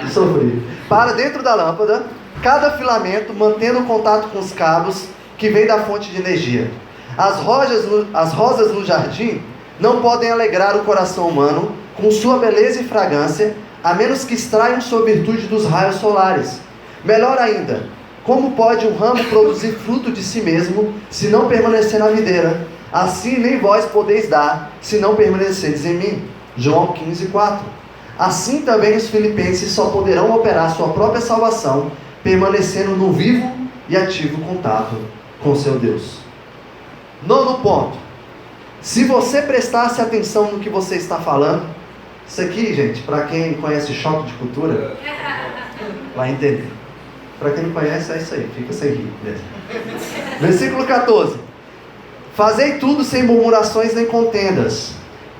Speaker 1: e sofri. Para dentro da lâmpada, cada filamento mantendo contato com os cabos que vem da fonte de energia. As rosas no jardim não podem alegrar o coração humano com sua beleza e fragrância, a menos que extraiam sua virtude dos raios solares. Melhor ainda, como pode um ramo produzir fruto de si mesmo, se não permanecer na videira? Assim nem vós podeis dar, se não permaneceres em mim. João 15:4. Assim também os filipenses só poderão operar sua própria salvação, permanecendo no vivo e ativo contato com seu Deus. Nono ponto. Se você prestasse atenção no que você está falando, isso aqui, gente, para quem conhece choque de cultura, vai entender. Para quem não conhece, é isso aí, fica sem rir mesmo. Versículo 14. Fazei tudo sem murmurações nem contendas,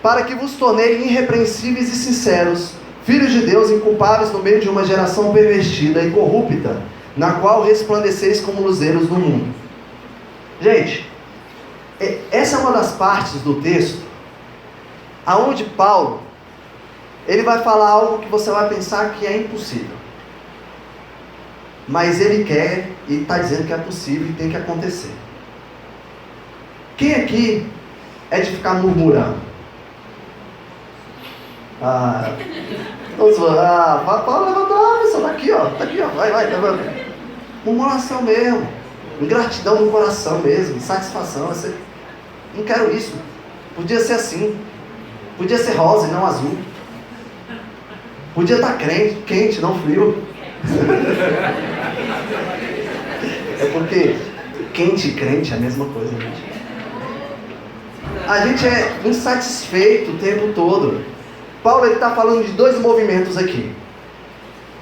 Speaker 1: para que vos tornei irrepreensíveis e sinceros, filhos de Deus inculpáveis no meio de uma geração pervertida e corrupta, na qual resplandeceis como luzeiros no mundo. Gente, essa é uma das partes do texto aonde Paulo ele vai falar algo que você vai pensar que é impossível, mas ele quer e está dizendo que é possível e tem que acontecer. Quem aqui é de ficar murmurando? Paulo levantou, pessoal, tá aqui, ó, vai. Murmuração mesmo, ingratidão no coração mesmo, insatisfação. Não quero isso. Podia ser assim. Podia ser rosa e não azul. Podia estar quente, não frio. É porque quente e crente é a mesma coisa, gente. A gente é insatisfeito o tempo todo. Paulo está falando de dois movimentos aqui.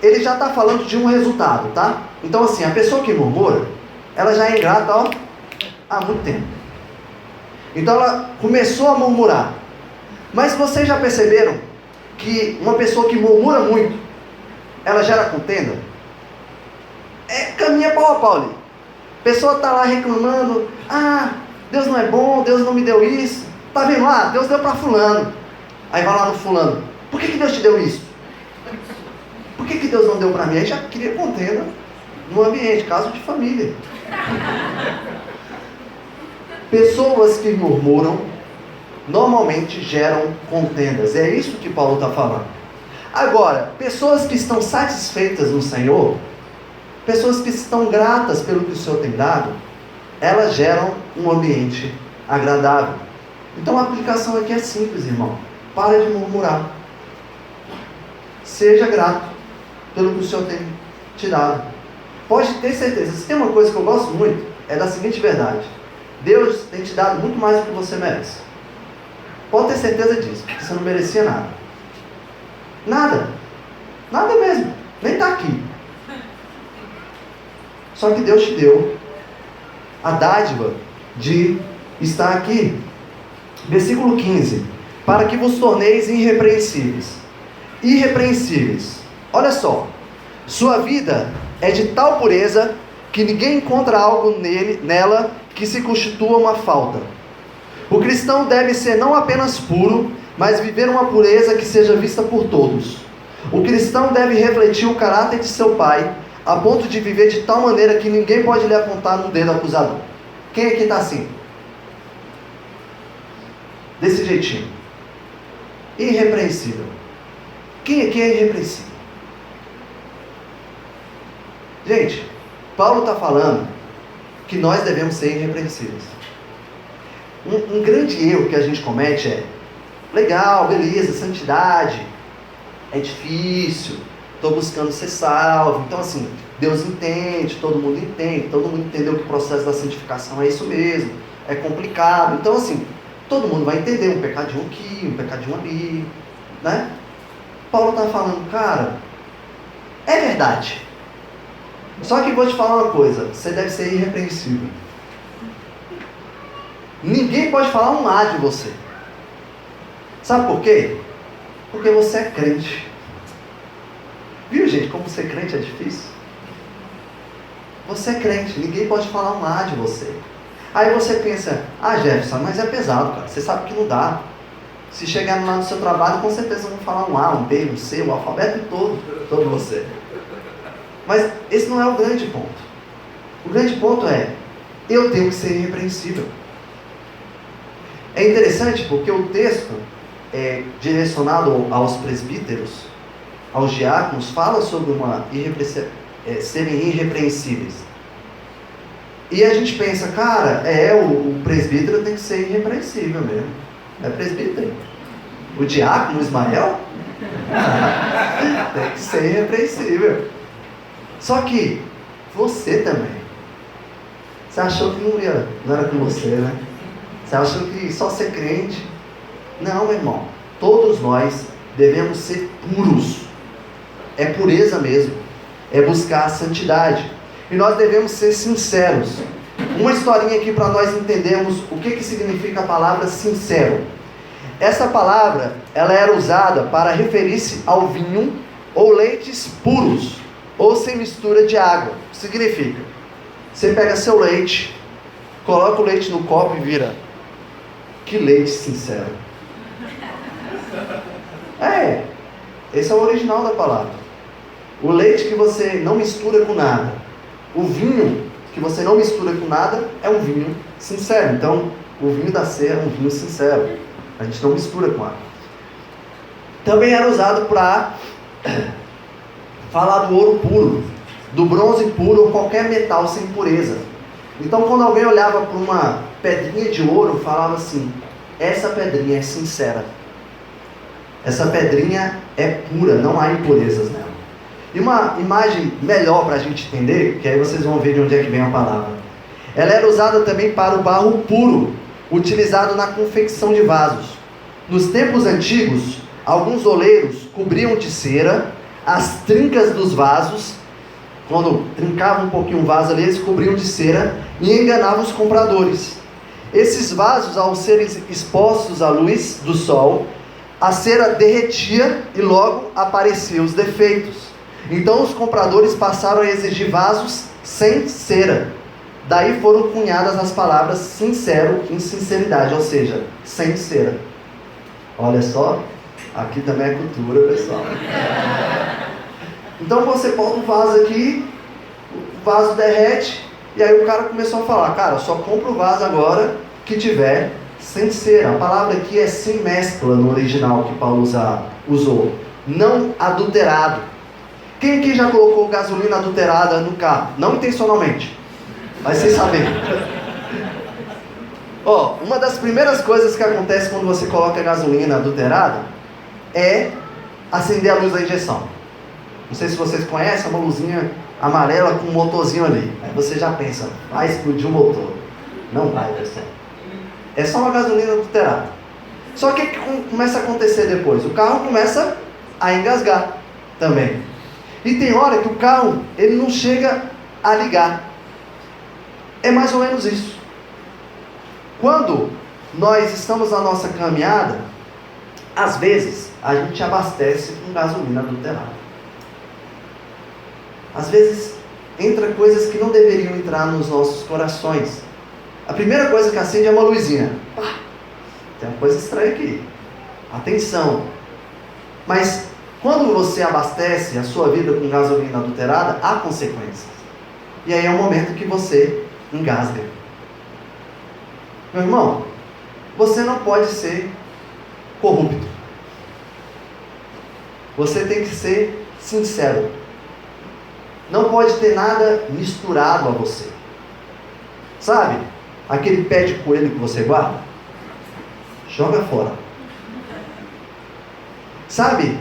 Speaker 1: Ele já está falando de um resultado, tá? Então assim, a pessoa que murmura, ela já é ingrata, há muito tempo. Então ela começou a murmurar. Mas vocês já perceberam que uma pessoa que murmura muito, ela gera contenda? Caminha pau a pau ali. A pessoa está lá reclamando, Deus não é bom, Deus não me deu isso. Tá vendo lá? Deus deu para fulano. Aí vai lá no fulano. Por que Deus te deu isso? Por que Deus não deu para mim? Aí já queria contenda no ambiente, caso de família. Pessoas que murmuram normalmente geram contendas. É isso que Paulo está falando. Agora, pessoas que estão satisfeitas no Senhor, pessoas que estão gratas pelo que o Senhor tem dado, elas geram um ambiente agradável. Então a aplicação aqui é simples, irmão. Para de murmurar. Seja grato pelo que o Senhor tem te dado. Pode ter certeza. Se tem uma coisa que eu gosto muito, é da seguinte verdade: Deus tem te dado muito mais do que você merece. Pode ter certeza disso, porque você não merecia nada. Nada mesmo. Nem está aqui. Só que Deus te deu a dádiva de estar aqui. Versículo 15. Para que vos torneis irrepreensíveis. Irrepreensíveis. Olha só. Sua vida é de tal pureza que ninguém encontra algo nela que se constitua uma falta. O cristão deve ser não apenas puro, mas viver uma pureza que seja vista por todos. O cristão deve refletir o caráter de seu pai, a ponto de viver de tal maneira que ninguém pode lhe apontar no dedo acusador. Quem aqui está assim? Desse jeitinho. Irrepreensível. Quem aqui é irrepreensível? Gente, Paulo está falando que nós devemos ser irrepreensíveis. Um grande erro que a gente comete é: legal, beleza, santidade, é difícil, estou buscando ser salvo. Então assim, Deus entende, todo mundo entendeu que o processo da santificação é isso mesmo, é complicado. Então assim, todo mundo vai entender, um pecadinho aqui, um pecadinho ali, né? Paulo está falando, cara, é verdade. Só que vou te falar uma coisa, você deve ser irrepreensível. Ninguém pode falar um A de você. Sabe por quê? Porque você é crente. Viu, gente, como ser crente é difícil? Você é crente, ninguém pode falar um A de você. Aí você pensa, Jefferson, mas é pesado, cara, você sabe que não dá. Se chegar lá no seu trabalho, com certeza vão falar um A, um B, um C, o alfabeto todo você. Mas esse não é o grande ponto. O grande ponto é, eu tenho que ser irrepreensível. É interessante porque o texto é direcionado aos presbíteros, aos diáconos, fala sobre serem irrepreensíveis. E a gente pensa, cara, o presbítero tem que ser irrepreensível mesmo. É presbítero. O diácono Ismael tem que ser irrepreensível. Só que você também. Você achou que não era com você, né? Você achou que só ser crente? Não, meu irmão. Todos nós devemos ser puros. É pureza mesmo. É buscar a santidade. E nós devemos ser sinceros. Uma historinha aqui para nós entendermos o que significa a palavra sincero. Essa palavra, ela era usada para referir-se ao vinho ou leites puros, ou sem mistura de água. Significa, você pega seu leite, coloca o leite no copo e vira. Que leite sincero. Esse é o original da palavra. O leite que você não mistura com nada. O vinho que você não mistura com nada é um vinho sincero. Então, o vinho da ceia é um vinho sincero. A gente não mistura com água. Também era usado para falar do ouro puro, do bronze puro ou qualquer metal sem impureza. Então, quando alguém olhava para uma pedrinha de ouro, falava assim: essa pedrinha é sincera. Essa pedrinha é pura, não há impurezas nela. E uma imagem melhor para a gente entender, que aí vocês vão ver de onde é que vem a palavra. Ela era usada também para o barro puro, utilizado na confecção de vasos. Nos tempos antigos, alguns oleiros cobriam de cera as trincas dos vasos. Quando trincavam um pouquinho o vaso ali, eles cobriam de cera e enganavam os compradores. Esses vasos, ao serem expostos à luz do sol, a cera derretia e logo apareciam os defeitos. Então os compradores passaram a exigir vasos sem cera. Daí foram cunhadas as palavras sincero e sinceridade, ou seja, sem cera. Olha só, aqui também é cultura, pessoal. Então você bota um vaso aqui, o vaso derrete, e aí o cara começou a falar: cara, só compra o vaso agora que tiver sem cera. A palavra aqui é sem mescla no original que Paulo usou, não adulterado. Quem aqui já colocou gasolina adulterada no carro? Não intencionalmente, mas sem saber. Uma das primeiras coisas que acontece quando você coloca gasolina adulterada é acender a luz da injeção. Não sei se vocês conhecem, uma luzinha amarela com um motorzinho ali. Aí você já pensa: vai explodir o motor. Não vai, pessoal. É só uma gasolina adulterada. Só que o que começa a acontecer depois? O carro começa a engasgar também. E tem hora que o carro, ele não chega a ligar. É mais ou menos isso. Quando nós estamos na nossa caminhada, às vezes a gente abastece com gasolina adulterada. Às vezes entra coisas que não deveriam entrar nos nossos corações. A primeira coisa que acende é uma luzinha. Tem uma coisa estranha aqui. Atenção. Mas quando você abastece a sua vida com gasolina adulterada, há consequências. E aí é o momento que você engasga. Meu irmão, você não pode ser corrupto. Você tem que ser sincero. Não pode ter nada misturado a você. Sabe? Aquele pé de coelho que você guarda? Joga fora. Sabe?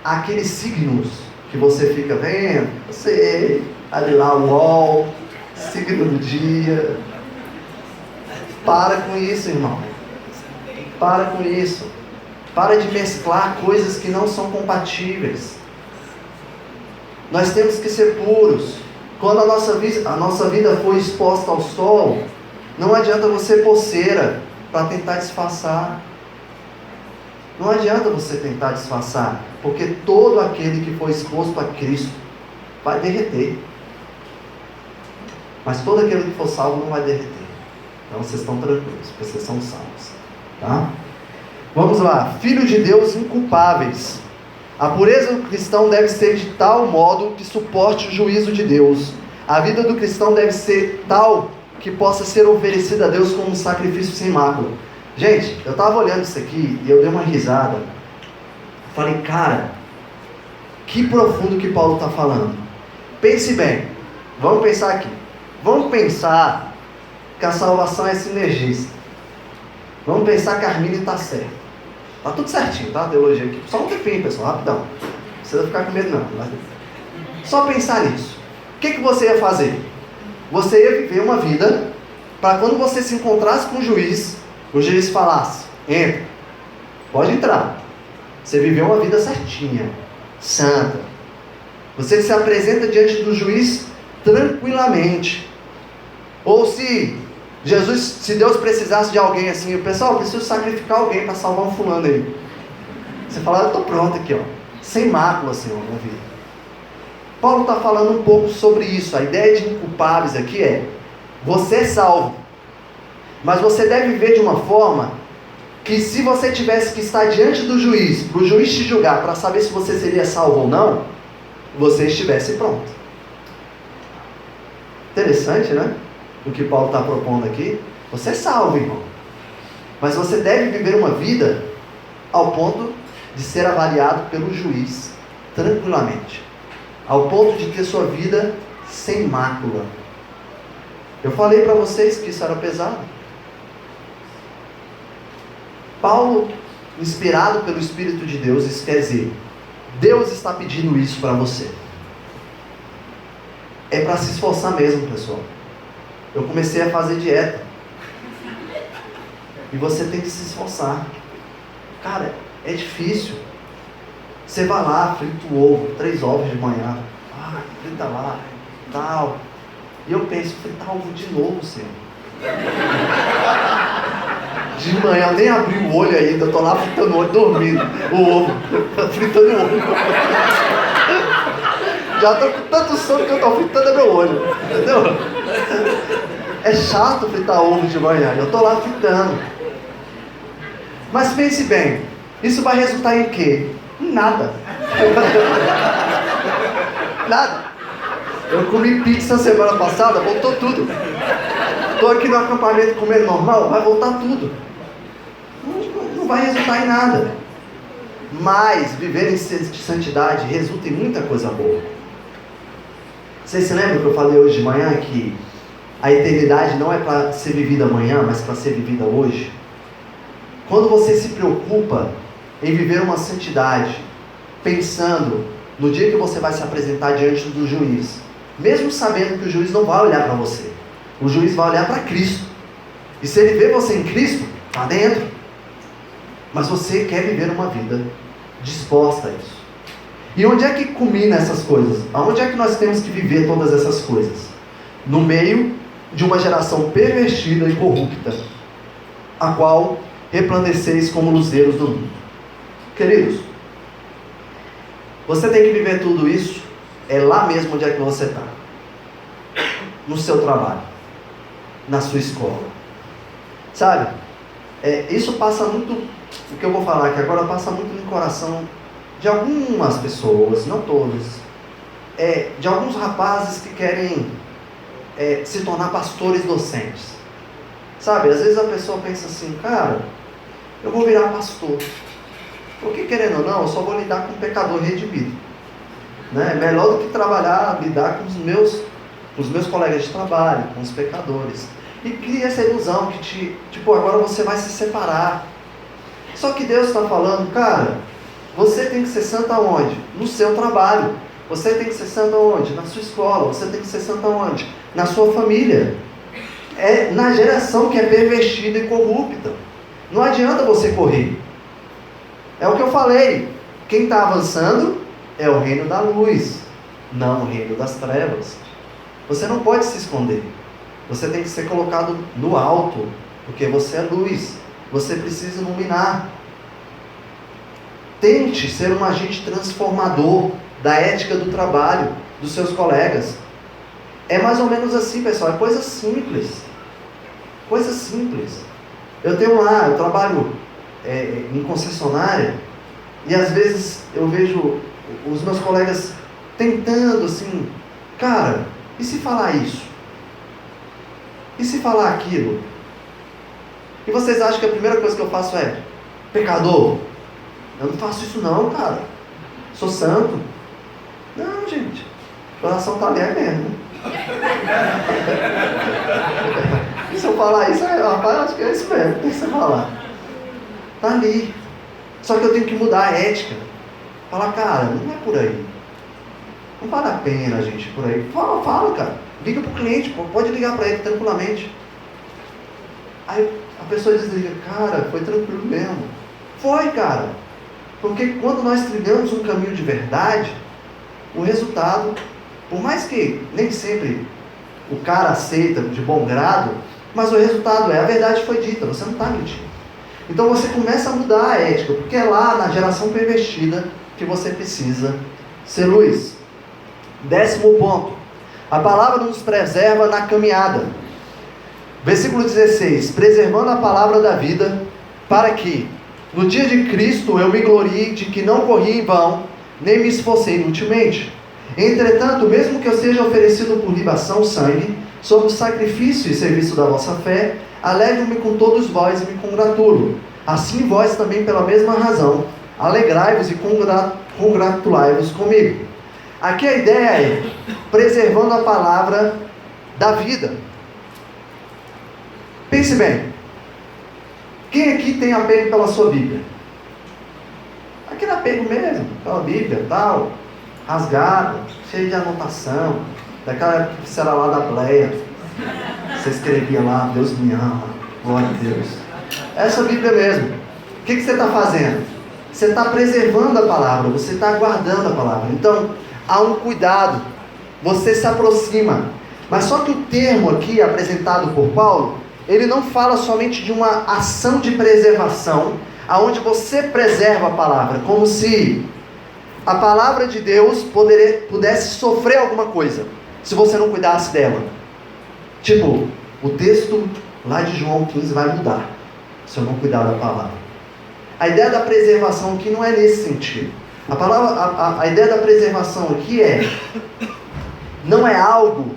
Speaker 1: Aqueles signos que você fica vendo, você, ali lá o UOL, signo do dia. Para com isso, irmão. Para com isso. Para de mesclar coisas que não são compatíveis. Nós temos que ser puros. Quando a nossa vida for exposta ao sol, não adianta você pôr cera para tentar disfarçar. Não adianta você tentar disfarçar, porque todo aquele que for exposto a Cristo vai derreter. Mas todo aquele que for salvo não vai derreter. Então vocês estão tranquilos, porque vocês são salvos. Tá? Vamos lá. Filho de Deus inculpáveis. A pureza do cristão deve ser de tal modo que suporte o juízo de Deus. A vida do cristão deve ser tal que possa ser oferecida a Deus como um sacrifício sem mácula. Gente, eu estava olhando isso aqui e eu dei uma risada. Falei, cara, que profundo que Paulo está falando. Pense bem, vamos pensar aqui. Vamos pensar que a salvação é sinergista. Vamos pensar que a Armínio está certa. Está tudo certinho, tá? A teologia aqui. Só um tempinho, pessoal, rapidão. Não precisa ficar com medo não. Só pensar nisso. O que você ia fazer? Você ia viver uma vida para quando você se encontrasse com o juiz falasse, entra, pode entrar. Você viveu uma vida certinha, santa. Você se apresenta diante do juiz tranquilamente. Ou se Deus precisasse de alguém assim, pessoal, eu preciso sacrificar alguém para salvar um fulano aí. Você fala, eu estou pronto aqui, ó, sem mácula, Senhor, na vida. Paulo está falando um pouco sobre isso. A ideia de inculpáveis aqui é, você é salvo, mas você deve viver de uma forma que se você tivesse que estar diante do juiz, para o juiz te julgar, para saber se você seria salvo ou não, você estivesse pronto. Interessante, né? O que Paulo está propondo aqui. Você é salvo, irmão, mas você deve viver uma vida ao ponto de ser avaliado pelo juiz tranquilamente, ao ponto de ter sua vida sem mácula. Eu falei para vocês que isso era pesado. Paulo, inspirado pelo Espírito de Deus, isso quer dizer, Deus está pedindo isso para você. É para se esforçar mesmo, pessoal. Eu comecei a fazer dieta. E você tem que se esforçar. Cara, é difícil. Você vai lá, frita o ovo, 3 ovos de manhã. Frita lá, tal. E eu penso, fritar ovo de novo, Senhor. De manhã, eu nem abri o olho ainda, eu tô lá fritando o olho, dormindo, o ovo, fritando o ovo. Já tô com tanto sono que eu tô fritando meu olho, entendeu? É chato fritar ovo de manhã, eu tô lá fritando. Mas pense bem, isso vai resultar em quê? Em nada. Nada. Eu comi pizza semana passada, voltou tudo. Estou aqui no acampamento comendo normal, vai voltar tudo. Não vai resultar em nada. Mas viver em santidade resulta em muita coisa boa. Vocês se lembram que eu falei hoje de manhã que a eternidade não é para ser vivida amanhã, mas para ser vivida hoje? Quando você se preocupa em viver uma santidade, pensando no dia que você vai se apresentar diante do juiz, mesmo sabendo que o juiz não vai olhar para você, o juiz vai olhar para Cristo, e se ele vê você em Cristo, está dentro. Mas você quer viver uma vida disposta a isso. E onde é que culmina essas coisas? Aonde é que nós temos que viver todas essas coisas? No meio de uma geração pervertida e corrupta, a qual resplandeceis como luzeiros do mundo. Queridos, você tem que viver tudo isso, é lá mesmo onde é que você está. No seu trabalho, na sua escola. Sabe? Isso passa muito, o que eu vou falar aqui agora passa muito no coração de algumas pessoas, não todas, de alguns rapazes que querem se tornar pastores docentes. Sabe, às vezes a pessoa pensa assim, cara, eu vou virar pastor, porque querendo ou não, eu só vou lidar com um pecador redimido, né? Melhor do que lidar com os meus colegas de trabalho, com os pecadores. E cria essa ilusão que agora você vai se separar. Só que Deus está falando, cara, você tem que ser santo aonde? No seu trabalho. Você tem que ser santo aonde? Na sua escola. Você tem que ser santo aonde? Na sua família. É na geração que é pervertida e corrupta. Não adianta você correr. É o que eu falei. Quem está avançando é o reino da luz, não o reino das trevas. Você não pode se esconder. Você tem que ser colocado no alto, porque você é luz. Você precisa iluminar. Tente ser um agente transformador da ética do trabalho dos seus colegas. É mais ou menos assim, pessoal. É coisa simples. Coisa simples. Eu trabalho em concessionária, e às vezes eu vejo os meus colegas tentando assim, cara, e se falar isso? E se falar aquilo? E vocês acham que a primeira coisa que eu faço é: pecador? Eu não faço isso não, cara. Sou santo. Não, gente. O coração está ali mesmo. E se eu falar isso, rapaz, acho que é isso mesmo. Tem que você falar. Está ali. Só que eu tenho que mudar a ética. Falar, cara, não é por aí. Não vale a pena, gente, por aí. Fala, cara. Liga pro cliente, pode ligar para ele tranquilamente. Aí a pessoa desliga, cara, foi tranquilo mesmo. Foi, cara. Porque quando nós trilhamos um caminho de verdade, o resultado, por mais que nem sempre o cara aceita de bom grado, mas o resultado é, a verdade foi dita, você não está mentindo. Então você começa a mudar a ética, porque é lá na geração pervertida que você precisa ser luz. 10º ponto. A palavra nos preserva na caminhada. Versículo 16. Preservando a palavra da vida, para que, no dia de Cristo, eu me glorie de que não corri em vão, nem me esforcei inutilmente. Entretanto, mesmo que eu seja oferecido por libação, sangue, sob o sacrifício e serviço da vossa fé, alegro-me com todos vós e me congratulo. Assim vós também, pela mesma razão, alegrai-vos e congratulai-vos comigo. Aqui a ideia é preservando a palavra da vida. Pense bem. Quem aqui tem apego pela sua Bíblia? Aquele apego mesmo, pela Bíblia, tal, rasgada, cheia de anotação, daquela época que você era lá da Bleia, você escrevia lá, Deus me ama, glória a Deus. Essa Bíblia mesmo. O que você está fazendo? Você está preservando a palavra, você está guardando a palavra. Então, há um cuidado, você se aproxima. Mas só que o termo aqui apresentado por Paulo, ele não fala somente de uma ação de preservação, aonde você preserva a palavra, como se a palavra de Deus pudesse sofrer alguma coisa, se você não cuidasse dela. Tipo, o texto lá de João 15 vai mudar, se eu não cuidar da palavra. A ideia da preservação aqui não é nesse sentido. A ideia da preservação aqui não é algo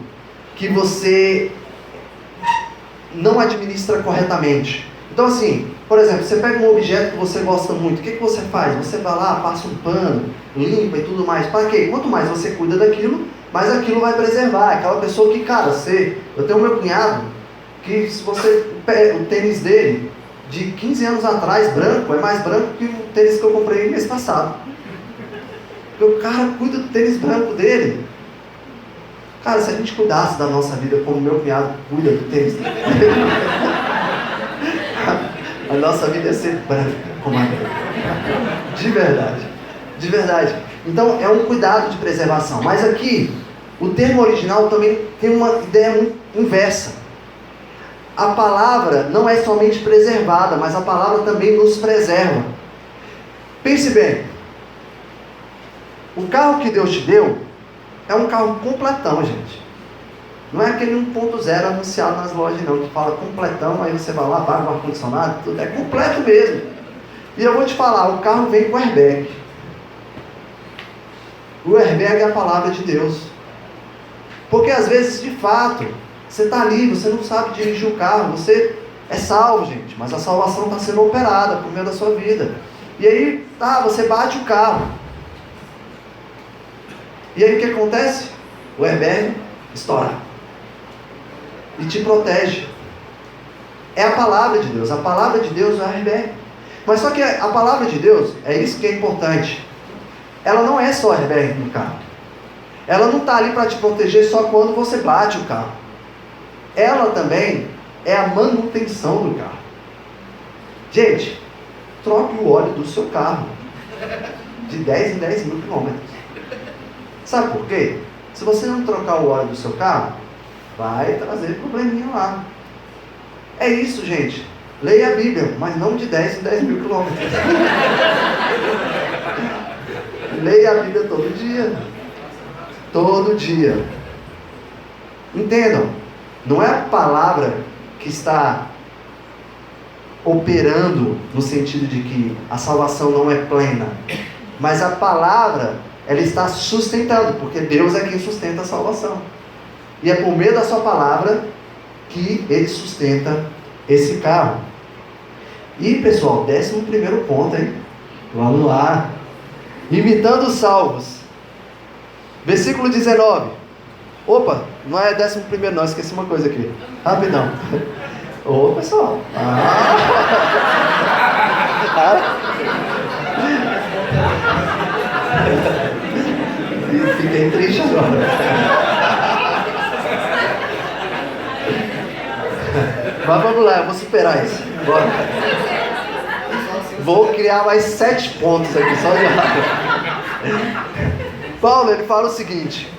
Speaker 1: que você não administra corretamente. Então assim, por exemplo, você pega um objeto que você gosta muito, o que você faz? Você vai lá, passa um pano, limpa e tudo mais. Para quê? Quanto mais você cuida daquilo, mais aquilo vai preservar. Aquela pessoa que, cara, eu tenho meu cunhado, que se você pega o tênis dele, de 15 anos atrás, branco, é mais branco que o tênis que eu comprei mês passado. Porque o cara cuida do tênis branco dele. Cara, se a gente cuidasse da nossa vida como meu cunhado cuida do tênis dele, a nossa vida ia ser branca como a dele. De verdade. De verdade. Então, é um cuidado de preservação. Mas aqui, o termo original também tem uma ideia muito inversa. A palavra não é somente preservada, mas a palavra também nos preserva. Pense bem. O carro que Deus te deu é um carro completão, gente. Não é aquele 1.0 anunciado nas lojas, não, que fala completão, aí você vai lá, paga o ar-condicionado, tudo. É completo mesmo. E eu vou te falar, o carro vem com airbag. O airbag é a palavra de Deus. Porque às vezes, de fato, você está ali, você não sabe dirigir o carro, você é salvo, gente, mas a salvação está sendo operada por meio da sua vida. E aí, você bate o carro. E aí o que acontece? O airbag estoura. E te protege. É a palavra de Deus. A palavra de Deus é o airbag. Mas só que a palavra de Deus, é isso que é importante. Ela não é só airbag no carro. Ela não está ali para te proteger só quando você bate o carro. Ela também é a manutenção do carro. Gente, troque o óleo do seu carro. De 10 em 10 mil quilômetros. Sabe por quê? Se você não trocar o óleo do seu carro, vai trazer probleminha lá. É isso, gente. Leia a Bíblia, mas não de 10 em 10 mil quilômetros. Leia a Bíblia todo dia. Todo dia. Entendam, não é a palavra que está operando no sentido de que a salvação não é plena, mas a palavra, ela está sustentando, porque Deus é quem sustenta a salvação. E é por meio da sua palavra que ele sustenta esse carro. E pessoal, 11º ponto, hein? Vamos lá. Imitando os salvos. Versículo 19. Opa, não é 11º não, esqueci uma coisa aqui. Rapidão. Ô pessoal. Fiquei triste agora. Mas vamos lá, eu vou superar isso. Bora. Vou criar mais 7 pontos aqui, só de lado. Paulo, ele fala o seguinte.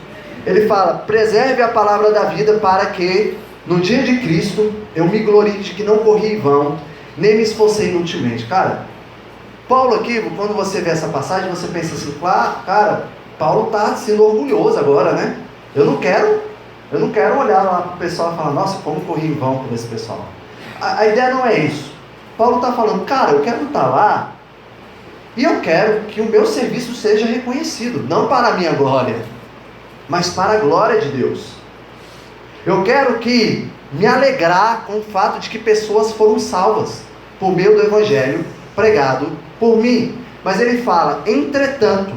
Speaker 1: Ele fala: preserve a palavra da vida para que, no dia de Cristo, eu me glorie de que não corri em vão, nem me esforcei inutilmente. Cara, Paulo aqui, quando você vê essa passagem, você pensa assim, claro, cara, Paulo está sendo orgulhoso agora, né? Eu não quero olhar lá para o pessoal e falar, nossa, como corri em vão por esse pessoal. A ideia não é isso. Paulo está falando, cara, eu quero estar lá e eu quero que o meu serviço seja reconhecido, não para a minha glória, mas para a glória de Deus. Eu quero que me alegrar com o fato de que pessoas foram salvas por meio do evangelho pregado por mim. Mas ele fala, entretanto,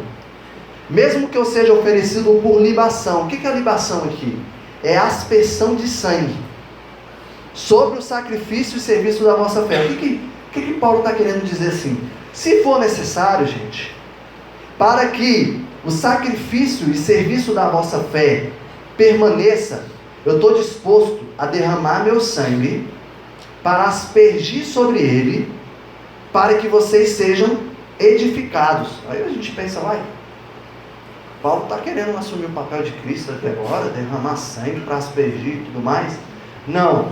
Speaker 1: mesmo que eu seja oferecido por libação. O que é libação aqui? É aspersão de sangue sobre o sacrifício e serviço da vossa fé. O que Paulo está querendo dizer assim? Se for necessário, gente, para que o sacrifício e serviço da vossa fé permaneça, eu estou disposto a derramar meu sangue para aspergir sobre ele, para que vocês sejam edificados. Aí a gente pensa, vai, Paulo está querendo assumir o papel de Cristo aqui agora, derramar sangue para aspergir e tudo mais? Não.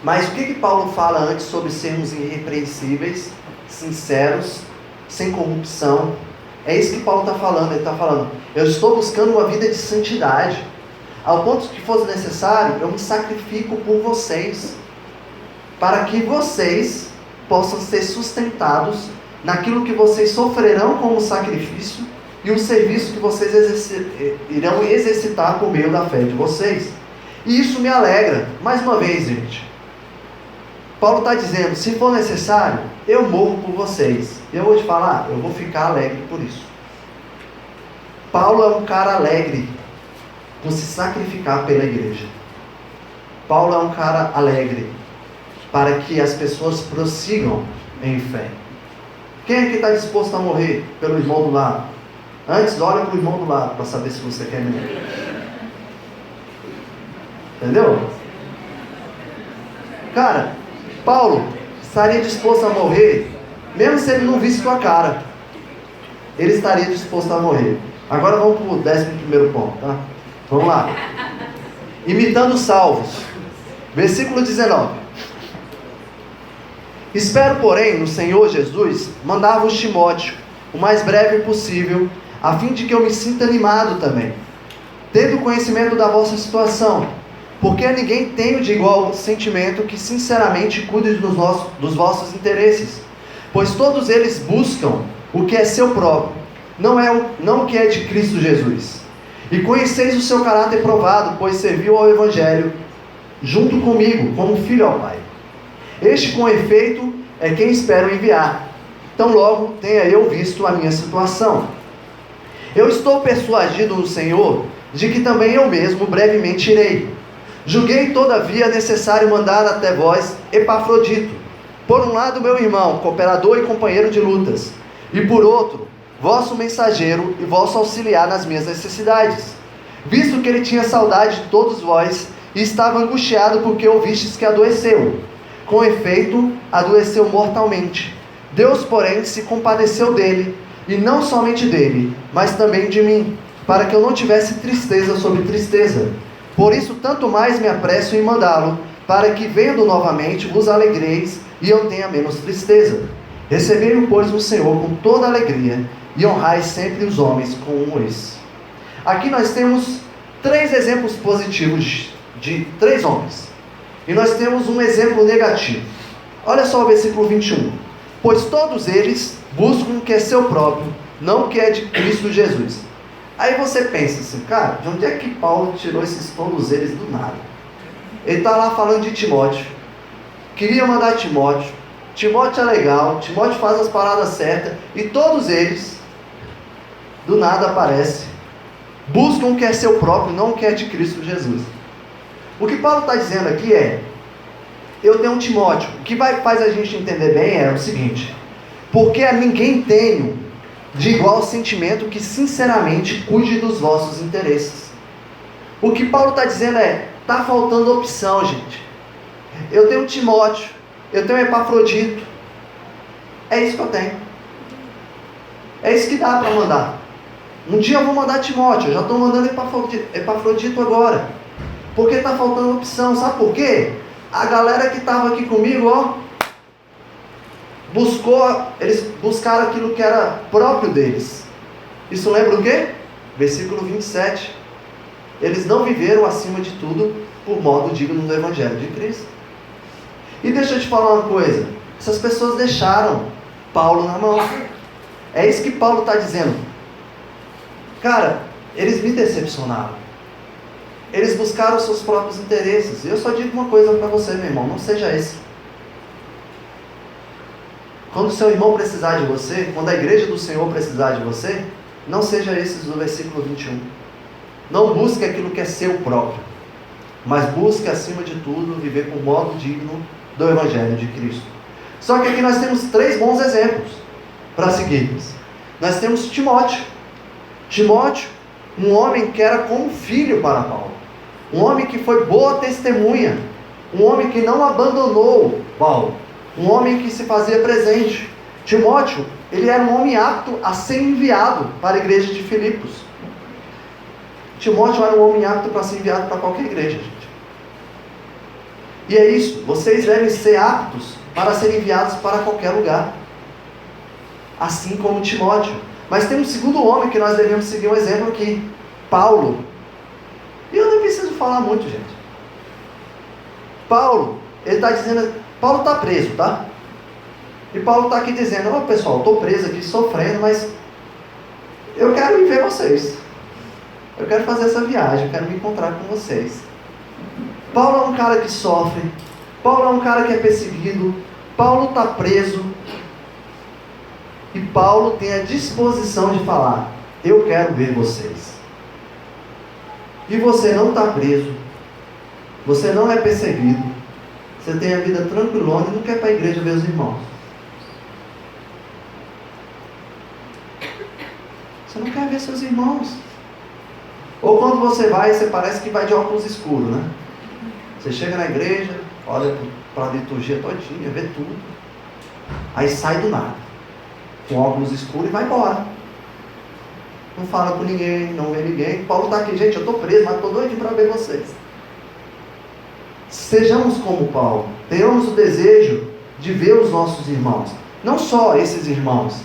Speaker 1: Mas o que Paulo fala antes sobre sermos irrepreensíveis, sinceros, sem corrupção? É isso que Paulo está falando. Ele está falando, eu estou buscando uma vida de santidade, ao ponto que fosse necessário, eu me sacrifico por vocês, para que vocês possam ser sustentados naquilo que vocês sofrerão como sacrifício e o serviço que vocês irão exercitar por meio da fé de vocês. E isso me alegra. Mais uma vez, gente, Paulo está dizendo, se for necessário, eu morro por vocês. E eu vou te falar, eu vou ficar alegre por isso. Paulo é um cara alegre por se sacrificar pela igreja. Paulo é um cara alegre para que as pessoas prossigam em fé. Quem é que está disposto a morrer pelo irmão do lado? Antes, olha para o irmão do lado para saber se você quer mesmo. Entendeu? Cara, Paulo estaria disposto a morrer, mesmo se ele não visse tua cara. Ele estaria disposto a morrer. Agora vamos para o 11º ponto, tá? Vamos lá. Imitando os salvos. Versículo 19. Espero, porém, no Senhor Jesus, mandar-vos Timóteo, o mais breve possível, a fim de que eu me sinta animado também, tendo conhecimento da vossa situação, porque a ninguém tenho de igual sentimento que sinceramente cuide dos vossos interesses, pois todos eles buscam o que é seu próprio, não o que é de Cristo Jesus. E conheceis o seu caráter provado, pois serviu ao Evangelho, junto comigo, como filho ao Pai. Este, com efeito, é quem espero enviar. Então logo tenha eu visto a minha situação. Eu estou persuadido no Senhor, de que também eu mesmo brevemente irei. Julguei, todavia, necessário mandar até vós Epafrodito, por um lado meu irmão, cooperador e companheiro de lutas, e por outro, vosso mensageiro e vosso auxiliar nas minhas necessidades, visto que ele tinha saudade de todos vós, e estava angustiado porque ouvistes que adoeceu. Com efeito, adoeceu mortalmente. Deus, porém, se compadeceu dele, e não somente dele, mas também de mim, para que eu não tivesse tristeza sobre tristeza. Por isso, tanto mais me apresso em mandá-lo, para que, vendo novamente, vos alegreis, e eu tenha menos tristeza. Recebei-o, pois, no Senhor com toda alegria, e honrai sempre os homens com esse. Aqui nós temos 3 exemplos positivos de 3 homens. E nós temos um exemplo negativo. Olha só o versículo 21. Pois todos eles buscam o que é seu próprio, não o que é de Cristo Jesus. Aí você pensa assim, cara, de onde é que Paulo tirou esses todos eles do nada? Ele está lá falando de Timóteo. Queria mandar Timóteo. Timóteo é legal, Timóteo faz as paradas certas. E todos eles, do nada aparece, buscam o que é seu próprio, não o que é de Cristo Jesus. O que Paulo está dizendo aqui é: eu tenho um Timóteo. O que faz a gente entender bem é o seguinte: porque a ninguém tenho de igual sentimento que sinceramente cuide dos vossos interesses. O que Paulo está dizendo é: está faltando opção, gente. Eu tenho um Timóteo, eu tenho um Epafrodito. É isso que eu tenho. É isso que dá para mandar. Um dia eu vou mandar Timóteo, eu já estou mandando Epafrodito agora. Porque está faltando opção. Sabe por quê? A galera que estava aqui comigo, eles buscaram aquilo que era próprio deles. Isso lembra o quê? Versículo 27. Eles não viveram acima de tudo por modo digno do Evangelho de Cristo. E deixa eu te falar uma coisa: essas pessoas deixaram Paulo na mão. É isso que Paulo está dizendo. Cara, eles me decepcionaram. Eles buscaram os seus próprios interesses. Eu só digo uma coisa para você, meu irmão: não seja esse. Quando o seu irmão precisar de você, quando a igreja do Senhor precisar de você, não seja esse do versículo 21. Não busque aquilo que é seu próprio, mas busque acima de tudo viver com modo digno do Evangelho de Cristo. Só que aqui nós temos 3 bons exemplos para seguirmos. Nós temos Timóteo. Timóteo, um homem que era como filho para Paulo, um homem que foi boa testemunha, um homem que não abandonou Paulo, um homem que se fazia presente. Timóteo, ele era um homem apto a ser enviado para a igreja de Filipos. Timóteo era um homem apto para ser enviado para qualquer igreja, gente. E é isso, vocês devem ser aptos para serem enviados para qualquer lugar, assim como Timóteo. Mas tem um segundo homem que nós devemos seguir um exemplo aqui: Paulo. E eu não preciso falar muito, gente. Paulo, ele está dizendo, Paulo está preso, tá? E Paulo está aqui dizendo: ó, pessoal, estou preso aqui, sofrendo, mas eu quero ir ver vocês. Eu quero fazer essa viagem, eu quero me encontrar com vocês. Paulo é um cara que sofre, Paulo é um cara que é perseguido, Paulo está preso, e Paulo tem a disposição de falar: eu quero ver vocês. E você não está preso, você não é perseguido, você tem a vida tranquilona e não quer ir para a igreja ver os irmãos. Você não quer ver seus irmãos. Ou quando você vai, você parece que vai de óculos escuros, né? Você chega na igreja, olha para a liturgia todinha, vê tudo, aí sai do nada, com óculos escuros, e vai embora. Não fala com ninguém, não vê ninguém. Paulo está aqui: gente, eu estou preso, mas estou doido para ver vocês. Sejamos como Paulo, tenhamos o desejo de ver os nossos irmãos, não só esses irmãos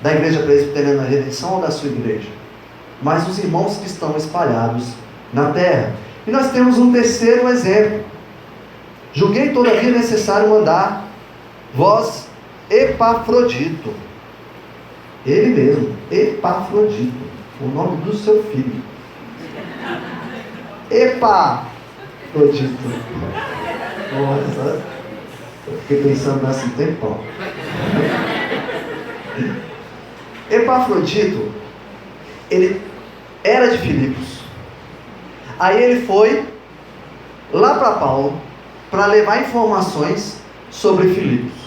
Speaker 1: da igreja presbiteriana da Redenção ou da sua igreja, mas os irmãos que estão espalhados na terra. E nós temos um terceiro exemplo: julguei todavia necessário mandar vós Epafrodito. Ele mesmo, Epafrodito, o nome do seu filho. Epafrodito. Nossa, eu fiquei pensando nesse tempão. Epafrodito, ele era de Filipos. Aí ele foi lá para Paulo para levar informações sobre Filipos.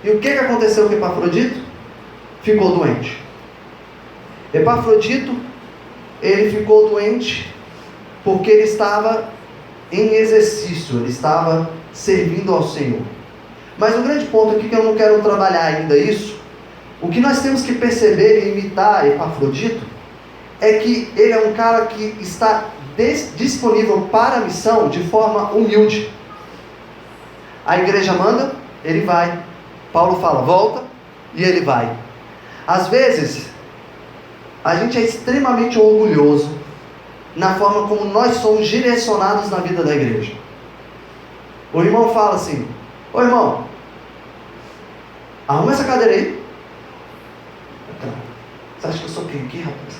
Speaker 1: E o que aconteceu com Epafrodito? Ficou doente. Epafrodito, ele ficou doente porque ele estava em exercício, ele estava servindo ao Senhor. Mas o grande ponto aqui, que eu não quero trabalhar ainda isso, o que nós temos que perceber e imitar Epafrodito é que ele é um cara que está disponível para a missão de forma humilde. A igreja manda, ele vai. Paulo fala: volta, e ele vai. Às vezes, a gente é extremamente orgulhoso na forma como nós somos direcionados na vida da igreja. O irmão fala assim: ô irmão, arruma essa cadeira aí. Você acha que eu sou quem aqui, rapaz?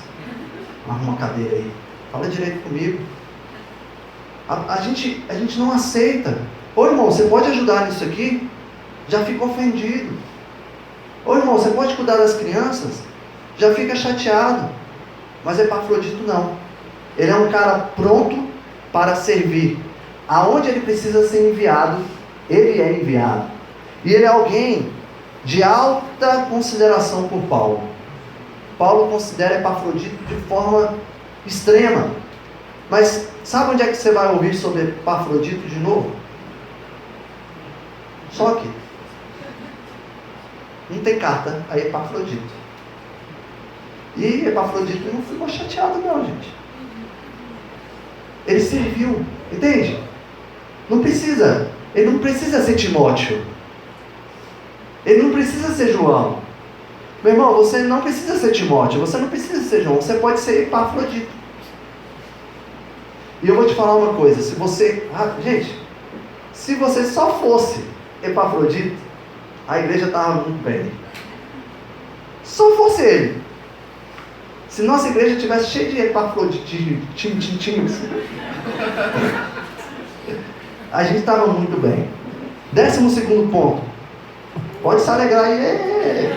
Speaker 1: Arruma a cadeira aí. Fala direito comigo. A gente não aceita. Ô irmão, você pode ajudar nisso aqui? Já fica ofendido. Ô irmão, você pode cuidar das crianças? Já fica chateado. Mas Epafrodito não. Ele é um cara pronto para servir. Aonde ele precisa ser enviado, ele é enviado. E ele é alguém de alta consideração por Paulo. Paulo considera Epafrodito de forma extrema. Mas sabe onde é que você vai ouvir sobre Epafrodito de novo? Só aqui. Não tem carta a Epafrodito. E Epafrodito não ficou chateado não, gente. Ele serviu, entende? Ele não precisa ser Timóteo. Ele não precisa ser João. Meu irmão, você não precisa ser Timóteo, você não precisa ser João, você pode ser Epafrodito. E eu vou te falar uma coisa, se você só fosse Epafrodito, a igreja estava muito bem. Só fosse ele. Se nossa igreja estivesse cheia de Epafroditinhos, a gente estava muito bem. 12º ponto. Pode se alegrar aí.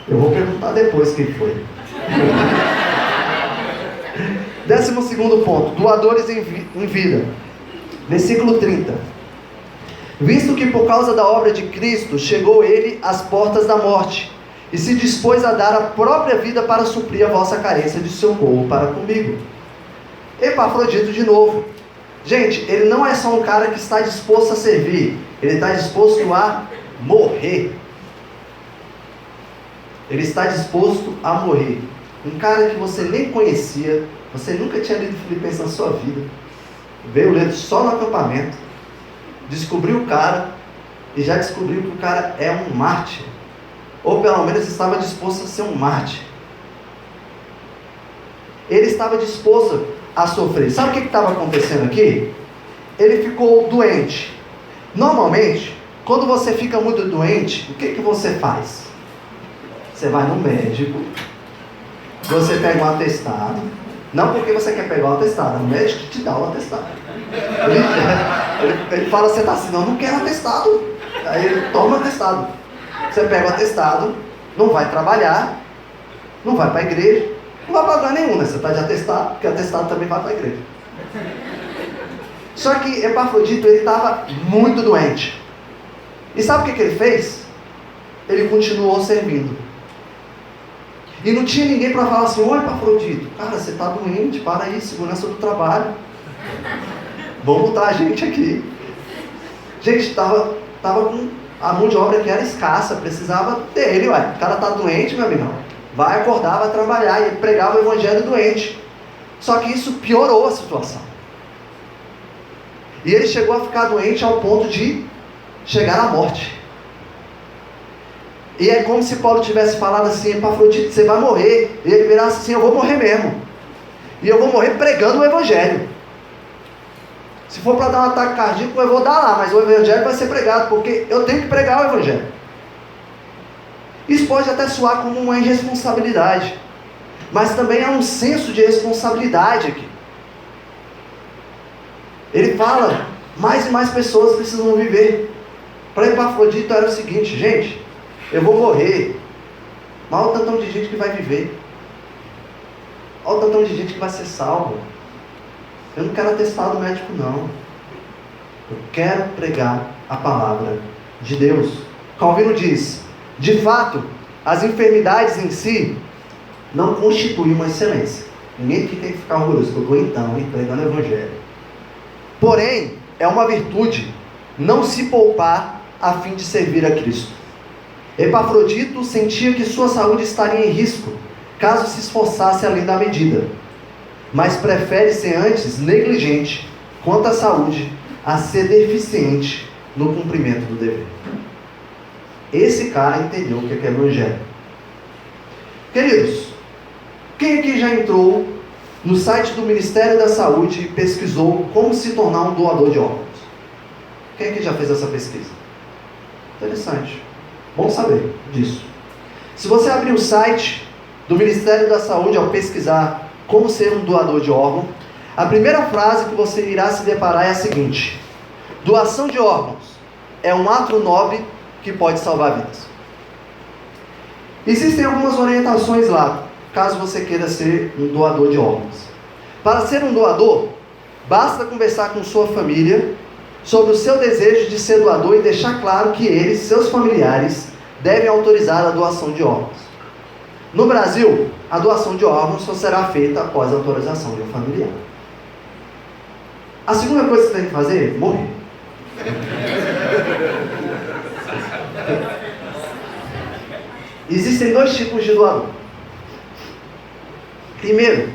Speaker 1: Eu vou perguntar depois quem foi. 12º ponto. Doadores em vida. Versículo 30. Visto que por causa da obra de Cristo chegou ele às portas da morte, e se dispôs a dar a própria vida para suprir a vossa carência de socorro para comigo. Epafrodito de novo. Gente, ele não é só um cara que está disposto a servir, ele está disposto a morrer. Ele está disposto a morrer. Um cara que você nem conhecia, você nunca tinha lido Filipenses na sua vida, veio lendo só no acampamento, descobriu o cara e já descobriu que o cara é um mártir. Ou pelo menos estava disposto a ser um mártir. Ele estava disposto a sofrer. Sabe o que estava acontecendo aqui? Ele ficou doente. Normalmente, quando você fica muito doente, o que você faz? Você vai no médico, você pega um atestado. Não porque você quer pegar o atestado, o médico te dá o atestado. Ele fala, você está assim, não quero atestado. Aí ele toma o atestado. Você pega o atestado, não vai trabalhar, não vai para a igreja, não vai pagar nenhum, né? Você está de atestado, porque atestado também vai para a igreja. Só que Epafrodito, ele estava muito doente. E sabe o que ele fez? Ele continuou servindo. E não tinha ninguém para falar assim, ô Epafrodito, cara, você está doente, para aí, segurança do trabalho. Vamos botar a gente aqui. Gente, estava com a mão de obra que era escassa, precisava dele, ué. O cara está doente, meu amigo. Vai acordar, vai trabalhar, e ele pregava o evangelho doente. Só que isso piorou a situação. E ele chegou a ficar doente ao ponto de chegar à morte. E é como se Paulo tivesse falado assim, Epafrodito, você vai morrer. E ele virasse assim, eu vou morrer mesmo. E eu vou morrer pregando o evangelho. Se for para dar um ataque cardíaco, eu vou dar lá, mas o evangelho vai ser pregado, porque eu tenho que pregar o evangelho. Isso pode até soar como uma irresponsabilidade, mas também há um senso de responsabilidade aqui. Ele fala, mais e mais pessoas precisam viver. Para Epafrodito era o seguinte, gente, eu vou morrer, mas olha o tantão de gente que vai viver. Olha o tantão de gente que vai ser salvo. Eu não quero atestado médico, não. Eu quero pregar a palavra de Deus. Calvino diz, de fato, as enfermidades em si não constituem uma excelência. Ninguém aqui tem que ficar orgulhoso, que eu estou então, pregando o evangelho. Porém, é uma virtude não se poupar a fim de servir a Cristo. Epafrodito sentia que sua saúde estaria em risco, caso se esforçasse além da medida. Mas prefere ser antes negligente quanto à saúde, a ser deficiente no cumprimento do dever. Esse cara entendeu o que é evangelho. Queridos, quem aqui já entrou no site do Ministério da Saúde e pesquisou como se tornar um doador de órgãos? Quem aqui já fez essa pesquisa? Interessante. Bom saber disso. Se você abrir o site do Ministério da Saúde ao pesquisar como ser um doador de órgão, A primeira frase que você irá se deparar é a seguinte: doação de órgãos é um ato nobre que pode salvar vidas. Existem algumas orientações lá, caso você queira ser um doador de órgãos. Para ser um doador, basta conversar com sua família sobre o seu desejo de ser doador e deixar claro que eles, seus familiares, devem autorizar a doação de órgãos. No Brasil, a doação de órgãos só será feita após a autorização de um familiar. A segunda coisa que você tem que fazer é morrer. Existem dois tipos de doador. Primeiro,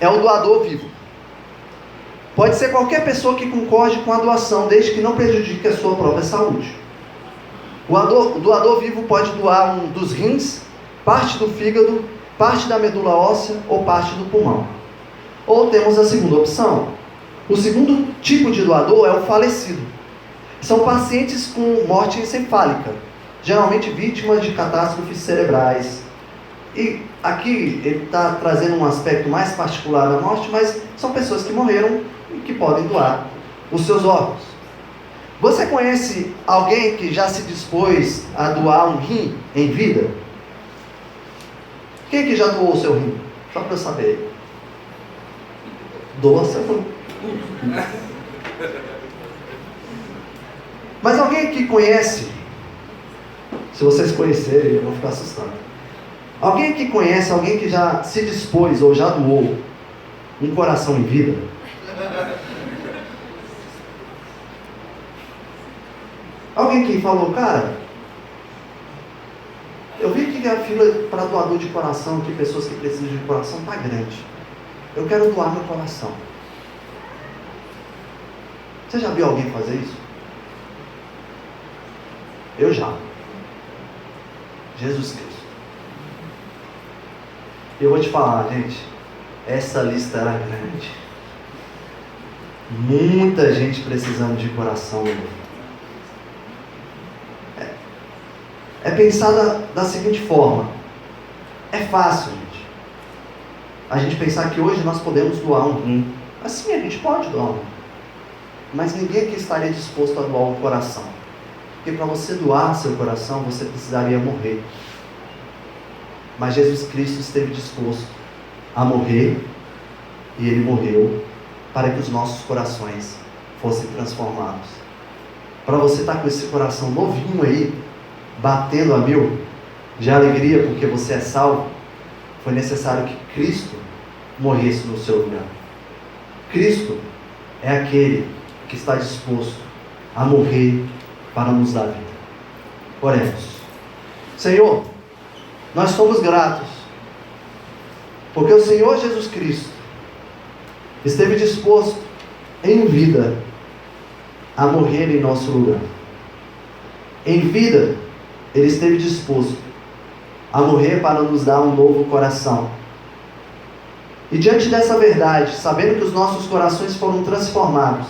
Speaker 1: é o doador vivo. Pode ser qualquer pessoa que concorde com a doação, desde que não prejudique a sua própria saúde. O doador vivo pode doar um dos rins, parte do fígado, parte da medula óssea ou parte do pulmão. Ou temos a segunda opção. O segundo tipo de doador é o falecido. São pacientes com morte encefálica, geralmente vítimas de catástrofes cerebrais. E aqui ele está trazendo um aspecto mais particular da morte, mas são pessoas que morreram e que podem doar os seus órgãos. Você conhece alguém que já se dispôs a doar um rim em vida? Quem que já doou o seu rim? Só para eu saber. Doa seu rim. Mas alguém que conhece, se vocês conhecerem, eu vou ficar assustado. Alguém que conhece, alguém que já se dispôs ou já doou um coração em vida? Alguém que falou, cara, eu vi que a fila para doador de coração, que pessoas que precisam de coração, está grande. Eu quero doar meu coração. Você já viu alguém fazer isso? Eu já. Jesus Cristo. Eu vou te falar, gente, essa lista era grande. Muita gente precisando de coração. É pensar da seguinte forma. É fácil, gente, a gente pensar que hoje nós podemos doar um rim. Assim, a gente pode doar um rim. Mas ninguém aqui estaria disposto a doar um coração. Porque para você doar seu coração, você precisaria morrer. Mas Jesus Cristo esteve disposto a morrer, e Ele morreu para que os nossos corações fossem transformados. Para você estar com esse coração novinho aí, batendo a mil, de alegria porque você é salvo, foi necessário que Cristo morresse no seu lugar. Cristo é aquele que está disposto a morrer para nos dar vida. Oremos. Senhor, nós somos gratos, porque o Senhor Jesus Cristo esteve disposto em vida a morrer em nosso lugar. Em vida, Ele esteve disposto a morrer para nos dar um novo coração. E diante dessa verdade, sabendo que os nossos corações foram transformados,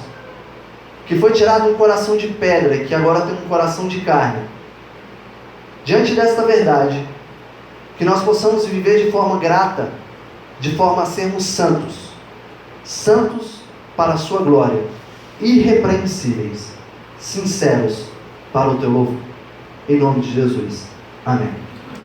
Speaker 1: que foi tirado um coração de pedra e que agora tem um coração de carne, diante desta verdade, que nós possamos viver de forma grata, de forma a sermos santos, santos para a sua glória, irrepreensíveis, sinceros para o teu louvor. Em nome de Jesus. Amém.